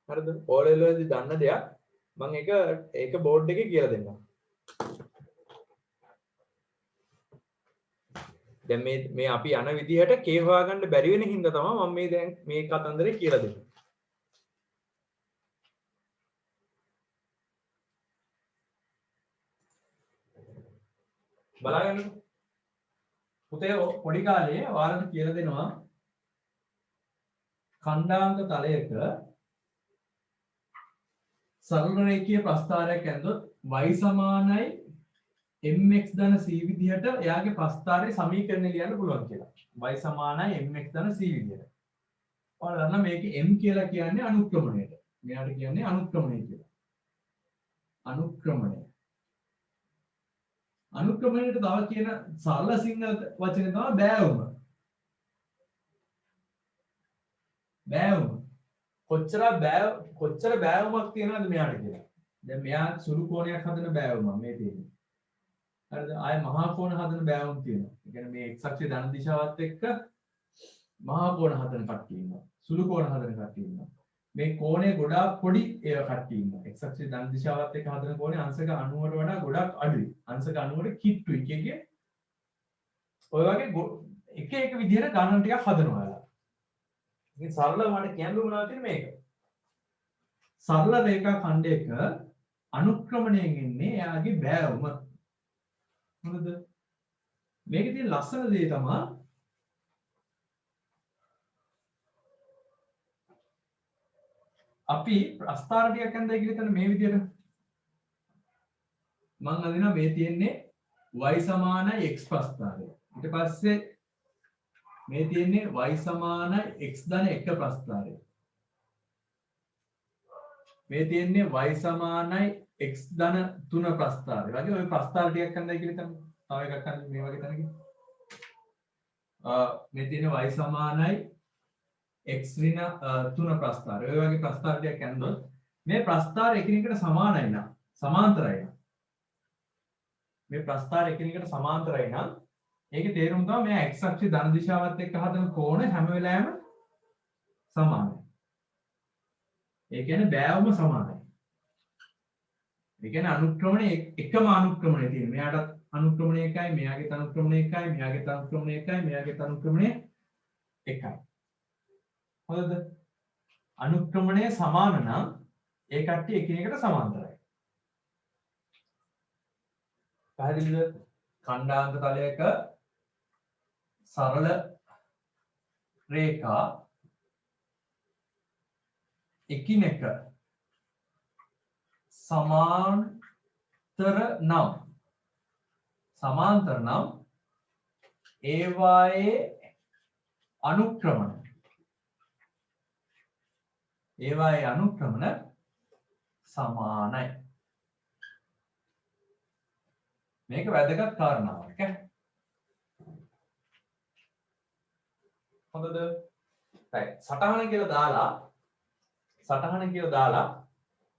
A: හරිද? O level වලදී දන්න දෙයක්. මම ඒක බෝඩ් එකේ කියලා දෙන්නම්. දැන් මේ අපි යන විදිහට k හොයාගන්න බැරි වෙන හින්දා තමයි මම මේ දැන් මේ කතන්දරේ කියලා දෙන්නේ. බලන්න පුතේ පොඩි කාලේ ඔයාලට කියලා දෙනවා ඛණ්ඩාංක තලයක සරල රේඛීය ප්‍රස්ථාරයක් ඇඳොත් y සමානයි mx ධන c විදිහට එයාගේ ප්‍රස්ථාරයේ සමීකරණය ලියන්න පුළුවන් කියලා. y සමානයි mx ධන c විදිහට. ඔයාලා දන්නා මේකේ m කියලා කියන්නේ අනුක්‍රමණයට. මෙයාට කියන්නේ අනුක්‍රමණය කියලා. අනුක්‍රමණය. අනුක්‍රමණයට තව කියන සරල සිංහල වචනේ තමයි බෑවුම. බෑවුම. කොච්චර බෑවුමක් තියෙනවද මෙයාට කියලා. දැන් මෙයා සුළු කෝණයක් හදන බෑවුම මේ තියෙන්නේ. හරිද? ආය මහා කෝණ හදන බෑවුම් තියෙනවා. ඒ කියන්නේ මේ x අක්ෂයේ ධන දිශාවත් එක්ක මහා කෝණ හදන කට්ටිය ඉන්නවා. සුළු කෝණ හදන කට්ටිය ඉන්නවා. මේ කෝණේ ගොඩාක් පොඩි ඒවා කට්ටිය ඉන්නවා. x අක්ෂයේ ධන දිශාවත් එක්ක හදන කෝණේ අංශක 90ට වඩා ගොඩක් අඩුයි. අංශක 90ට කිට්ටුයි කියකේ. ඔය වගේ එක විදිහට ගණන් ටිකක් හදනවා ඔයාලා. ඉතින් සරලව මට කියන්න උනා තියෙන්නේ මේක. සරල රේඛා ඛණ්ඩයක අනුක්‍රමණයෙන් එන්නේ එයාගේ බෑවුම. හරිද? මේකේ තියෙන ලස්සන දේ තමයි අපි ප්‍රස්ථාර ටිකක් අඳලා කියලා හිතන්න මේ විදිහට මම අදිනවා මේ තියෙන්නේ y සමානයි x ප්‍රස්ථාරය. ඊට පස්සේ මේ තියෙන්නේ y සමානයි x ධන 1 ප්‍රස්ථාරය. මේ තියෙන්නේ y සමානයි x ධන 3 ප්‍රස්ථාරය. වගේ ඔය ප්‍රස්ථාර ටිකක් අඳලා කියලා හිතන්න. තව එකක් අඳලා මේ වගේ තැනකින් මේ තියෙන y සමානයි x ඍණ 3 ප්‍රස්ථාරය. ඔය වගේ ප්‍රස්ථාර ටිකක් යනකොට මේ ප්‍රස්ථාර එකිනෙකට සමානයි නම් සමාන්තරයි නම් මේ ප්‍රස්ථාර එකිනෙකට සමාන්තරයි නම් ඒකේ තේරුම තමයි මේ x අක්ෂයේ ධන දිශාවත් එක්ක හදන කෝණ හැම වෙලාවෙම සමානයි. ඒ කියන්නේ බෑවුම සමානයි. ඒ කියන්නේ අනුක්‍රමණය එකම අනුක්‍රමණය තියෙන. මෙයාටත් අනුක්‍රමණය එකයි, මෙයාගේ අනුක්‍රමණය එකයි, මෙයාගේ අනුක්‍රමණය එකයි, මෙයාගේ අනුක්‍රමණය එකයි. හරිද? අනුක්‍රමණය සමාන නම් ඒ කට්ටිය එකිනෙකට සමාන්තරයි. පැහැදිලිද? ඛණ්ඩාංක තලයක සරල රේඛා එකිනෙක සමාන්තර නම් ඒවායේ අනුක්‍රමණ සමානයි. මේක වැදගත් කාරණාවක් ඈ. හොඳද? right. සටහන කියලා දාලා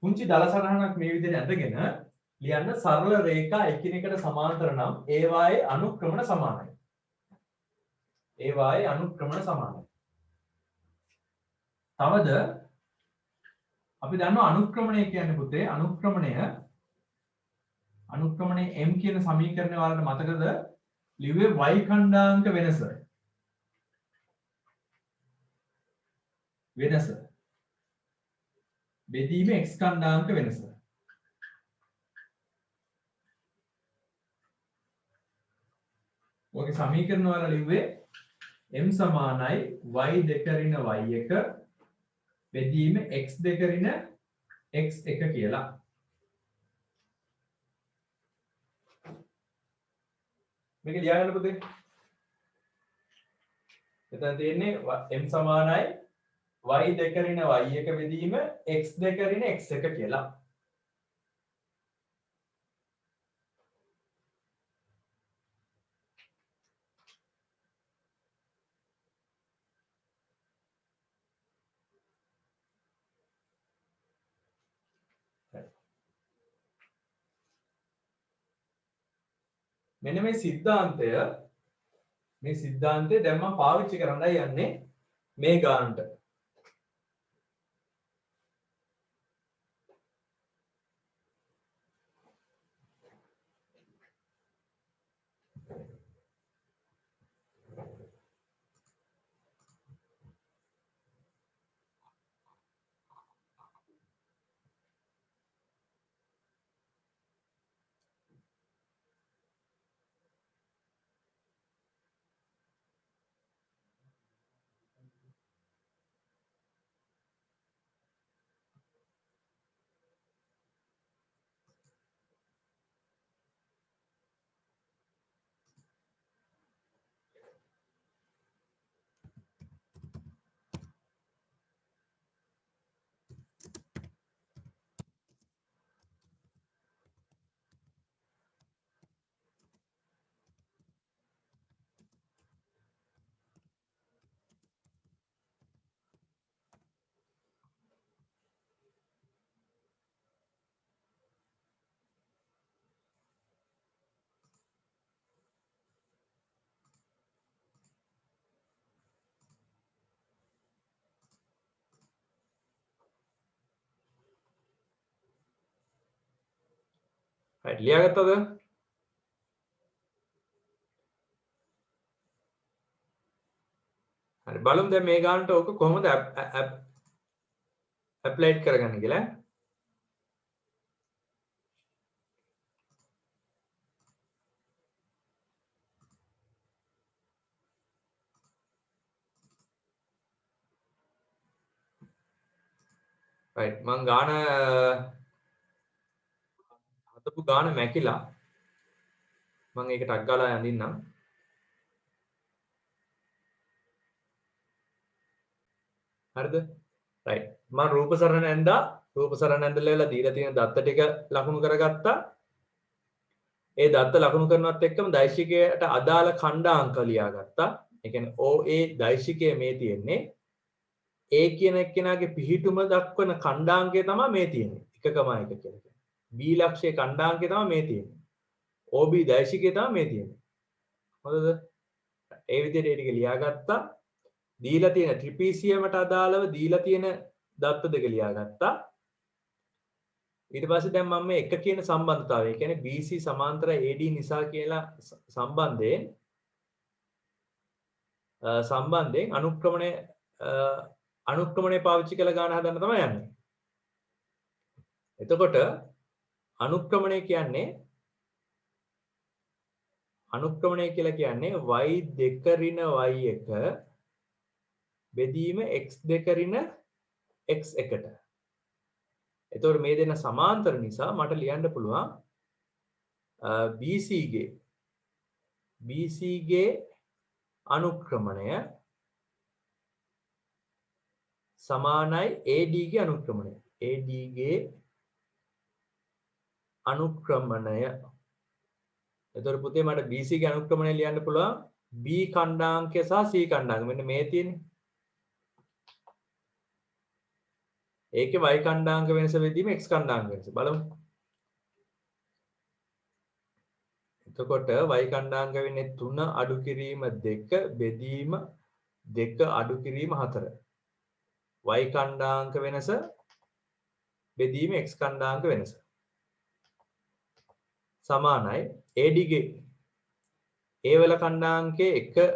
A: පුංචි දල සටහනක් මේ විදිහට ඇඳගෙන ලියන්න සරල රේඛා එකිනෙකට සමාන්තර නම් ඒවායේ අනුක්‍රමණ සමානයි. තවද අපි දන්නවා අනුක්‍රමණය කියන්නේ පුතේ අනුක්‍රමණය m කියන සමීකරණය වලට මතකද ලිව්වේ y ඛණ්ඩාංක වෙනස බෙදීම x ඛණ්ඩාංක වෙනස. ඔගේ සමීකරණ වල ලිව්වේ m සමානයි y දෙක ඍණ y1 බෙදීම x දෙක ඍණ x1 කියලා. මේක ලියාගන්න පුතේ. එතන තියෙන්නේ m සමානයි y දෙක ඍණ y1 බෙදීම x දෙක ඍණ x1 කියලා. මෙන්න මේ සිද්ධාන්තය දැන් මම පාවිච්චි කරන්නයි යන්නේ මේ ගානට. right ලියාගත්තද? හරි බලමු දැන් මේ ගානට ඕක කොහොමද ඇප්ලයි කරගන්නේ කියලා. right මං ගාන හදපු ගාන මැකිලා මම ඒක ටක් ගාලා යන්නින්නම්. හරිද? right මම රූප සරණ ඇඳලා දීලා තියෙන දත්ත ටික ලකුණු කරගත්තා. ඒ දත්ත ලකුණු කරනවත් එක්කම දෛශිකයට අදාළ ඛණ්ඩාංක ලියාගත්තා. ඒ කියන්නේ OA දෛශිකය මේ තියෙන්නේ. A කියන එක්කෙනාගේ පිහිටුම දක්වන ඛණ්ඩාංකය තමයි මේ තියෙන්නේ. 1,1 කියලා කියන්නේ. B ලක්ෂයේ ඛණ්ඩාංකය තමයි මේ තියෙන්නේ. OB දෛශිකය තමයි මේ තියෙන්නේ. හොඳද? ඒ විදිහට ඒ ටික ලියාගත්තා. දීලා තියෙන ට්‍රිපීසියමට අදාළව දීලා තියෙන දත්ත දෙක ලියාගත්තා. ඊට පස්සේ දැන් මම මේ එක කියන සම්බන්ධතාවය, ඒ කියන්නේ BC සමාන්තර AD නිසා කියලා සම්බන්ධයෙන් අනුක්‍රමණය පාවිච්චි කළ ගාන හදන්න තමයි යන්නේ. එතකොට අනුක්‍රමණය කියලා කියන්නේ y2 ඍණ y1 බෙදීම x2 ඍණ x1ට. එතකොට මේ දෙන්න සමාන්තර නිසා මට ලියන්න පුළුවන් BC ගේ අනුක්‍රමණය සමානයි AD ගේ අනුක්‍රමණය. AD ගේ අනුක්‍රමණය. එතකොට පුතේ මට BC ගේ අනුක්‍රමණය ලියන්න පුළුවන් B ඛණ්ඩාංකය සහ C ඛණ්ඩාංකය. මෙන්න මේ තියෙන්නේ. ඒකේ y ඛණ්ඩාංක වෙනස වෙදීම x ඛණ්ඩාංක වෙනස බලමු. එතකොට y ඛණ්ඩාංක වෙන්නේ 3 අඩු කිරීම 2 බෙදීම 2 අඩු කිරීම 4. y ඛණ්ඩාංක වෙනස බෙදීම x ඛණ්ඩාංක වෙනස සමානයි AD ගේ A වල ඛණ්ඩාංකයේ 1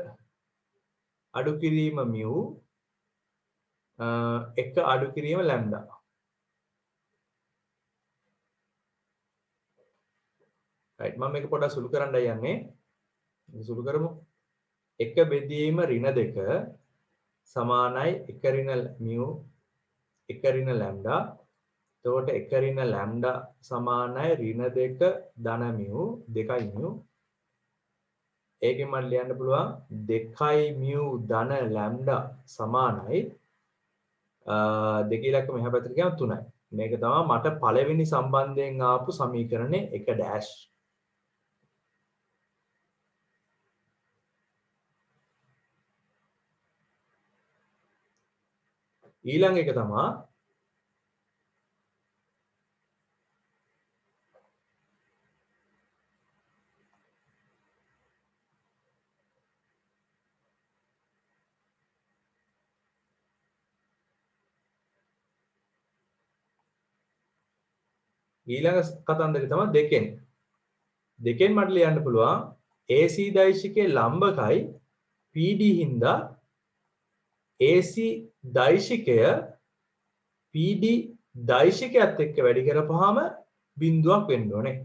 A: අඩු කිරීම μ 1 අඩු කිරීම ලැම්ඩා. right මම මේක පොඩ්ඩක් සුළු කරන්නයි යන්නේ. සුළු කරමු. 1 බෙදීම ඍණ 2 සමානයි 1 ඍණ μ 1 ඍණ ලැම්ඩා. එතකොට 1 ඍණ ලැම්ඩා සමානයි ඍණ 2 ධන μ 2යි μ. ඒකෙන් මට ලියන්න පුළුවන් 2යි μ ධන ලැම්ඩා සමානයි 2 ඉලක්ක මෙහා පැත්තට ගියාම 3යි. මේක තමයි මට පළවෙනි සම්බන්ධයෙන් ආපු සමීකරණේ 1 ඩෑෂ්. ඊළඟ එක තමයි ඊළඟ කතන්දරේ තමයි දෙකෙන් මට ලියන්න පුළුවන් AC දෛශිකයේ ලම්බකයි PD හින්දා AC දෛශිකය PD දෛශිකයත් එක්ක වැඩි කරපුවාම බිඳුවක් වෙන්න ඕනේ.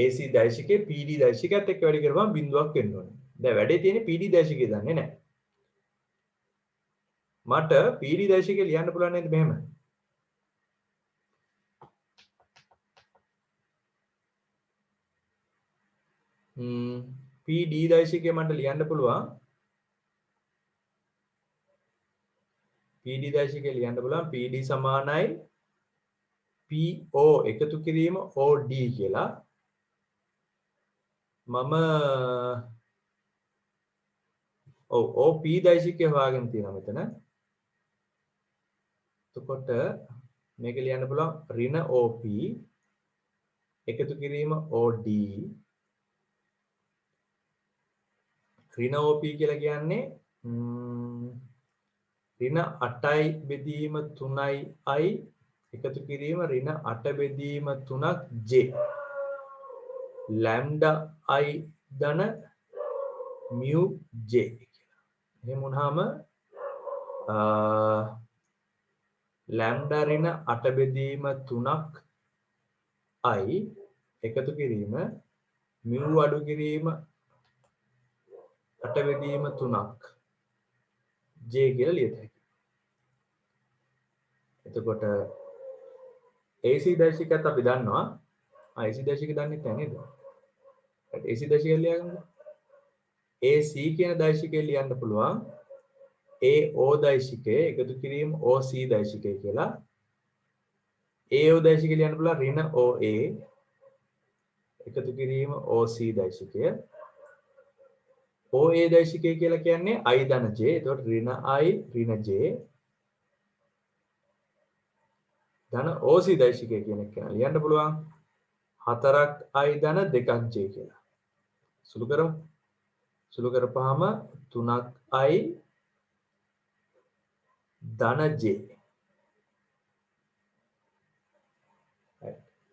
A: AC දෛශිකයේ PD දෛශිකයත් එක්ක වැඩි කරපුවාම බිඳුවක් වෙන්න ඕනේ. දැන් වැඩේ තියෙන්නේ PD දෛශිකය දන්නේ නැහැ. මට PD දෛශිකය ලියන්න පුළුවන් නේද මෙහෙම? PD දෛශිකය මට ලියන්න පුළුවන්. PD දෛශිකය ලියන්න පුළුවන් PD සමානයි PO එකතු කිරීම OD කියලා. මම OP දෛශිකය හොයාගෙන තියෙනවා මෙතන. එතකොට මේක ලියන්න පුළුවන් ඍණ OP එකතු කිරීම OD. ඍණ OP කියලා කියන්නේ ඍණ 8යි බෙදීම 3යි I එකතු කිරීම ඍණ 8 බෙදීම 3ක් J ලැම්ඩා I ධන μ J කියලා. එහෙම වුණාම ලැම්ඩා ඍණ 8 බෙදීම 3ක් I එකතු කිරීම μ අඩු කිරීම 8 බෙදීම 3ක් J කියලා ලියත හැකියි. එතකොට AC දෛශිකයත් අපි දන්නවා. AC දෛශිකය දන්නේ නැහැ නේද? AC දෛශිකය ලියගමු. AC කියන දෛශිකය ලියන්න පුළුවන් AO දෛශිකය එකතු කිරීම OC දෛශිකය කියලා. AO දෛශිකය ලියන්න පුළුවන් ඍණ OA එකතු කිරීම OC දෛශිකය. OA දෛශිකය කියලා කියන්නේ I ධන J. එතකොට ඍණ I ඍණ J ධන OC දෛශිකය කියන එක ලියන්න පුළුවන්. 4ක් I ධන 2ක් J කියලා. සුළු කරමු. සුළු කරපුවාම 3ක් I ධන J.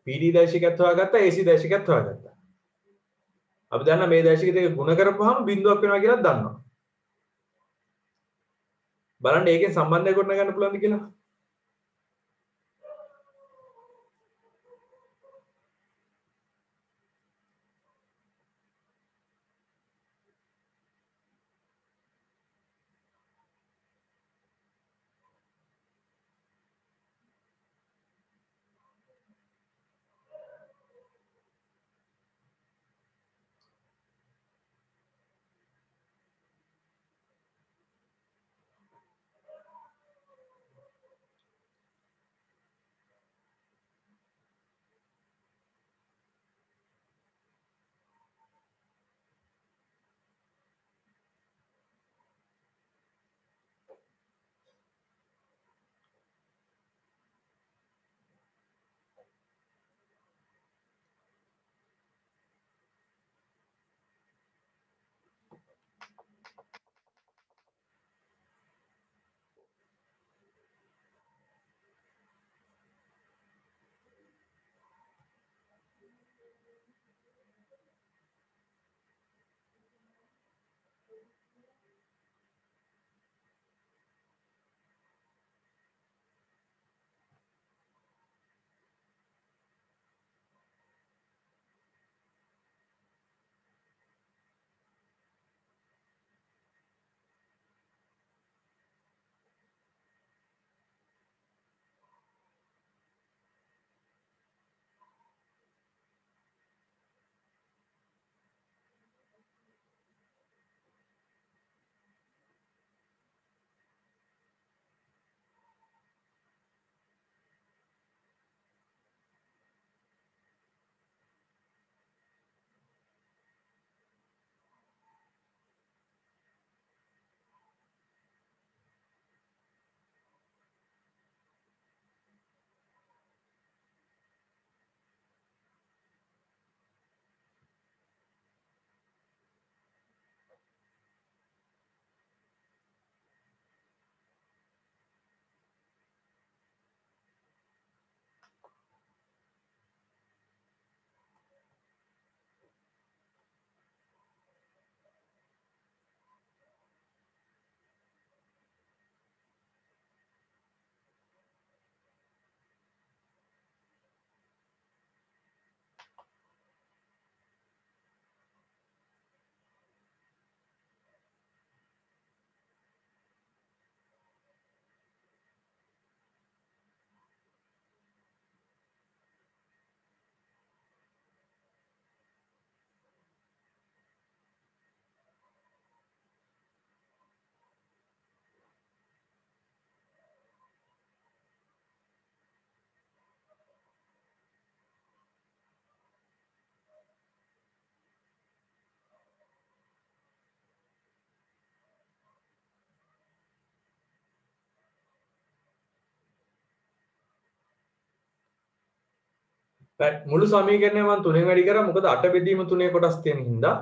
A: PD දෛශිකයත් හොයාගත්තා, AC දෛශිකයත් හොයාගත්තා. අපි දන්නා මේ දෛශික දෙක ගුණ කරපුවාම බිඳුවක් වෙනවා කියලා දන්නවා. බලන්න ඒකෙන් සම්බන්ධය ගොඩනගන්න පුළුවන්ද කියලා. මුළු සමීකරණය මම 3ෙන් වැඩි කරා මොකද 8 බෙදීම 3 කොටස් තියෙන හින්දා.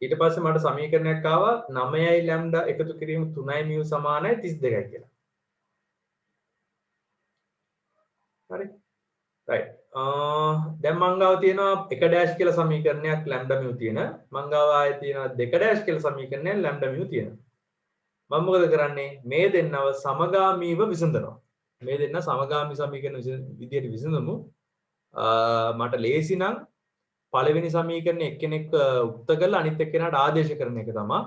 A: ඊට පස්සේ මට සමීකරණයක් ආවා 9යි ලැම්ඩා එකතු කිරීම 3යි මියු සමානයි 32යි කියලා. හරි. රයිට්. දැන් මං ගාව තියෙනවා 1 ඩෑෂ් කියලා සමීකරණයක් ලැම්ඩා මියු තියෙන. මං ගාව ආයේ තියෙනවා 2 ඩෑෂ් කියලා සමීකරණයක් ලැම්ඩා මියු තියෙන. මම මොකද කරන්නේ? මේ දෙන්නව සමගාමීව විසඳනවා. මේ දෙන්න සමගාමී සමීකරණ විදියට විසඳමු. මට ලේසි නම් පළවෙනි සමීකරණය එක්කෙනෙක් උක්ත කරලා අනිත් එක්කෙනාට ආදේශ කරන එක තමයි.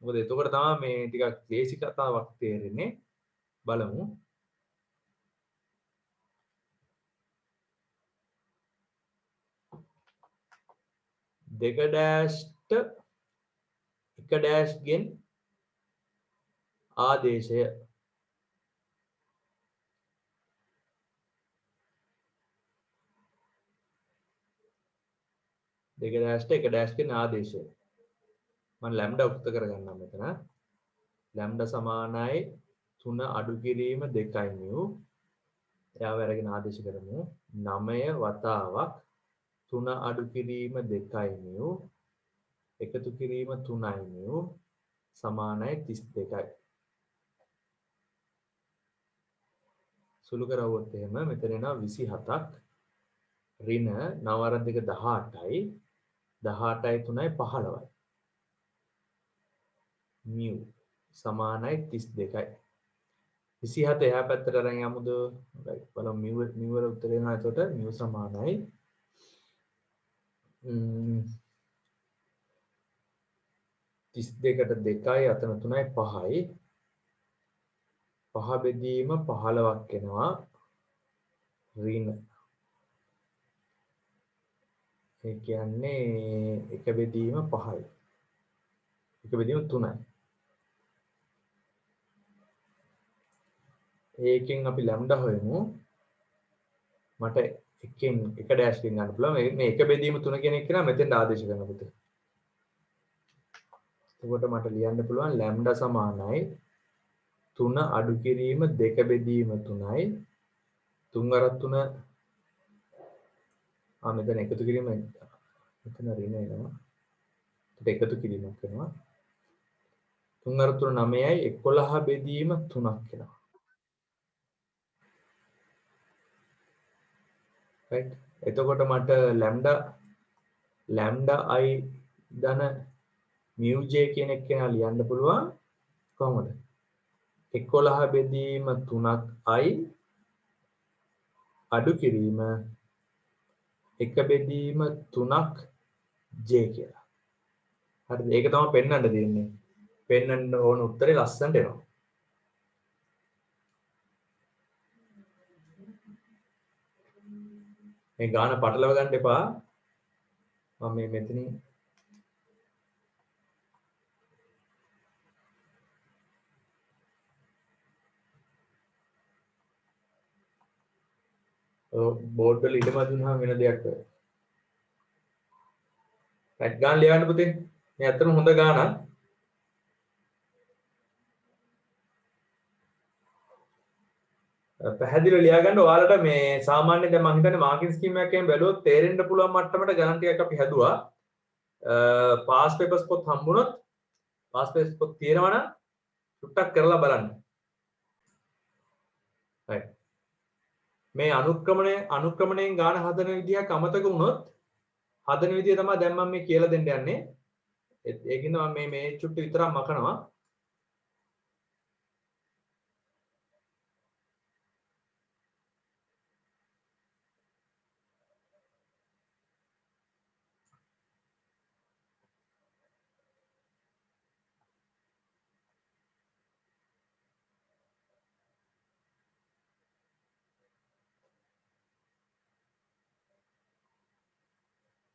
A: මොකද එතකොට තමයි මේ ටිකක් ලේසි කතාවක් තේරෙන්නේ. බලමු. දෙක ඩෑෂ්ට එක ඩෑෂ් ගෙන් ආදේශය දෙක ඩෑෂ්ට එක ඩෑෂ් කියන ආදේශය මම ලැම්ඩා උක්ත කරගන්නම් මෙතන ලැම්ඩා සමානයි 3 අඩු කිරීම 2යි mu එයාව අරගෙන ආදේශ කරමු 9 වතාවක් 3 අඩු කිරීම 2යි mu එකතු කිරීම 3යි mu සමානයි 32යි සුළු කරවුවොත් එහෙම මෙතන එනවා 27ක් ඍණ 9 2 18යි 18යි 3යි 15යි mu සමානයි 32යි 27 එහා පැත්තට අරන් යමුද right බලමු mu වල උත්තරේ එනවා එතකොට mu සමානයි 32කට 2යි අතන 3යි 5යි 5 බෙදීම 15ක් එනවා ඍණ ඒ කියන්නේ එක බෙදීම 5යි එක බෙදීම 3යි ඒකෙන් අපි ලැම්ඩා හොයමු මට එකෙන් එක ඩෑෂ් එකෙන් ගන්න පුළුවන් මේ එක බෙදීම 3 කියන එක කියලා මෙතෙන් ආදේශ කරන්න පුතේ එතකොට මට ලියන්න පුළුවන් ලැම්ඩා සමානයි 3 අඩු කිරීම 2 බෙදීම 3යි 3 වරක් 3 මෙතන එකතු කිරීම මෙතන ඍණ එනවා ඒකට එකතු කිරීමක් වෙනවා 3 වරක් 3 9යි 11 බෙදීම 3ක් වෙනවා right එතකොට මට lambda I ධන mu j කියන එක කෙනා ලියන්න පුළුවන් කොහොමද 11 බෙදීම 3ක් I අඩු කිරීම 1 බෙදීම 3ක් j කියලා හරිද ඒක තමයි පෙන්වන්න දෙන්නේ පෙන්වන්න ඕන උත්තරේ ලස්සනට එනවා මේ ගාන පටලව ගන්න එපා මම මේ මෙතනින් බෝඩ් වල ඉඩම දුන්නාම වෙන දෙයක් වෙයි. රයිට් ගාන ලියන්න පුතේ. මේ අතරම හොඳ ගානක්. පැහැදිලිව ලියා ගන්න ඔයාලට මේ සාමාන්‍යයෙන් දැන් මම හිතන්නේ මාකින් ස්කීම් එකෙන් බැලුවොත් තේරෙන්න පුළුවන් මට්ටමට ගණන් ටිකක් අපි හැදුවා. පාස් පේපර්ස් පොත් හම්බුනොත් පාස් පේපර්ස් පොත් තියෙනවා නම් ටුට්ටක් කරලා බලන්න. රයිට්. මේ අනුක්‍රමණයෙන් ගාන හදන විදියක් අමතක වුණොත් හදන විදිය තමයි දැන් මම මේ කියලා දෙන්න යන්නේ. ඒකින්ද මම මේ චුට්ටි විතරක් මකනවා.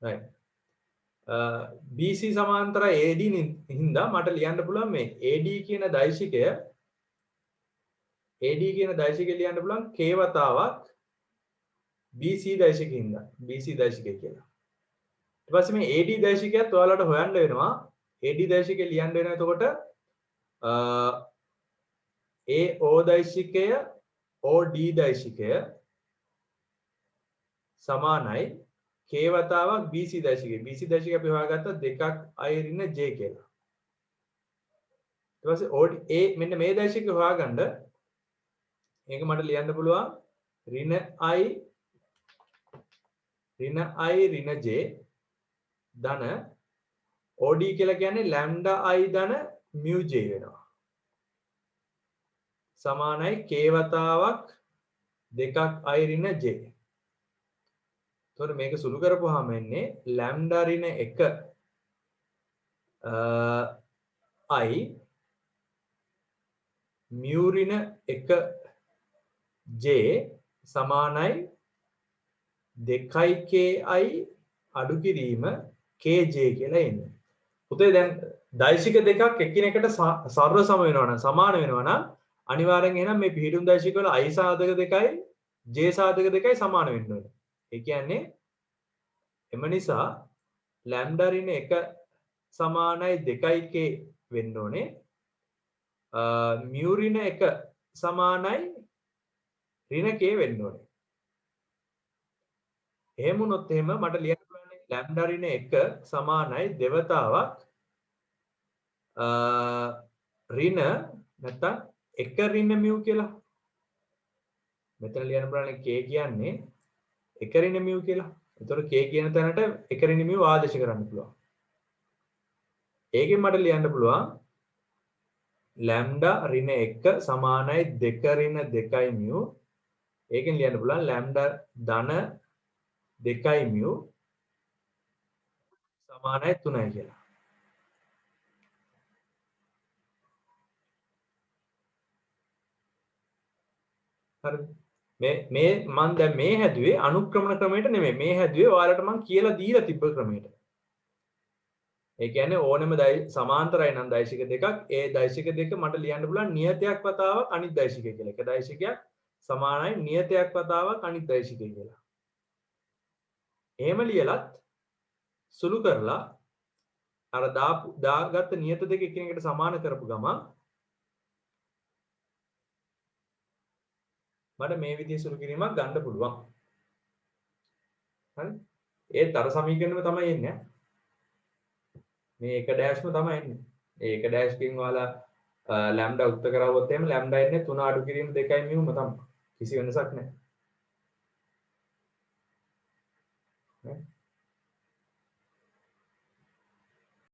A: right. BC සමාන්තර AD හින්දා මට ලියන්න පුළුවන් මේ AD කියන දෛශිකය ලියන්න පුළුවන් k වතාවක් BC දෛශිකය හින්දා BC දෛශිකය කියලා. ඊට පස්සේ මේ AD දෛශිකයත් ඔයාලට හොයන්න වෙනවා. AD දෛශිකය ලියන්න වෙනවා එතකොට AO දෛශිකය OD දෛශිකය සමානයි k වතාවක් BC දෛශිකය. BC දෛශිකය අපි හොයාගත්තා 2ක් I ඍණ j කියලා. ඊට පස්සේ OD A මෙන්න මේ දෛශිකය හොයාගන්න මේක මට ලියන්න පුළුවන් ඍණ I ඍණ j ධන OD කියලා කියන්නේ lambda I ධන mu j වෙනවා. සමානයි k වතාවක් 2ක් I ඍණ j. එතකොට මේක සුළු කරපුවාම එන්නේ lambda ඍණ 1 I mu ඍණ 1 j සමානයි 2යි ki අඩු කිරීම kj කියලා එන්නේ. පුතේ දැන් දෛශික දෙකක් එකිනෙකට සර්ව සම වෙනවා නම් සමාන වෙනවා නම් අනිවාර්යෙන් එහෙනම් මේ පිහිටුම් දෛශික වල I සාධක දෙකයි j සාධක දෙකයි සමාන වෙන්න ඕනේ. ඒ කියන්නේ එම නිසා ලැම්ඩා ඍණ 1 සමානයි 2k වෙන්න ඕනේ. මියු ඍණ 1 සමානයි ඍණ k වෙන්න ඕනේ. එහෙම වුණොත් එහෙම මට ලියන්න පුළුවන් ලැම්ඩා ඍණ 1 සමානයි දෙවතාවක් ඍණ නැත්තම් 1 ඍණ මියු කියලා. මෙතන ලියන්න පුළුවන් k කියන්නේ 1 ඍණ මියු කියලා. එතකොට k කියන තැනට 1 ඍණ මියු ආදේශ කරන්න පුළුවන්. ඒකෙන් මට ලියන්න පුළුවන් ලැම්ඩා ඍණ 1 සමානයි 2 ඍණ 2යි මියු. ඒකෙන් ලියන්න පුළුවන් ලැම්ඩා ධන 2යි මියු සමානයි 3යි කියලා. හරිද? මේ මම දැන් මේ හැදුවේ අනුක්‍රමණ ක්‍රමයට නෙමෙයි. මේ හැදුවේ ඔයාලට මම කියලා දීලා තිබ්බ ක්‍රමයට. ඒ කියන්නේ ඕනෙම සමාන්තරයි නම් දෛශික දෙකක් ඒ දෛශික දෙක මට ලියන්න පුළුවන් නියතයක් වතාවක් අනිත් දෛශිකය කියලා. එක දෛශිකයක් සමානයි නියතයක් වතාවක් අනිත් දෛශිකය කියලා. එහෙම ලියලත් සුළු කරලා අර දාගත්ත නියත දෙක එකිනෙකට සමාන කරපු ගමන් මට මේ විදිහේ සුළු කිරීමක් ගන්න පුළුවන්. හරි? ඒත් අර සමීකරණයම තමයි එන්නේ. මේ 1 ඩෑෂ්ම තමයි එන්නේ. ඒ 1 ඩෑෂ්කින් ඔයාලා ලැම්ඩා උත්ත කරවුවොත් එහෙම ලැම්ඩා එන්නේ 3 අඩු කිරීම 2යි මියුම තමයි. කිසි වෙනසක් නැහැ.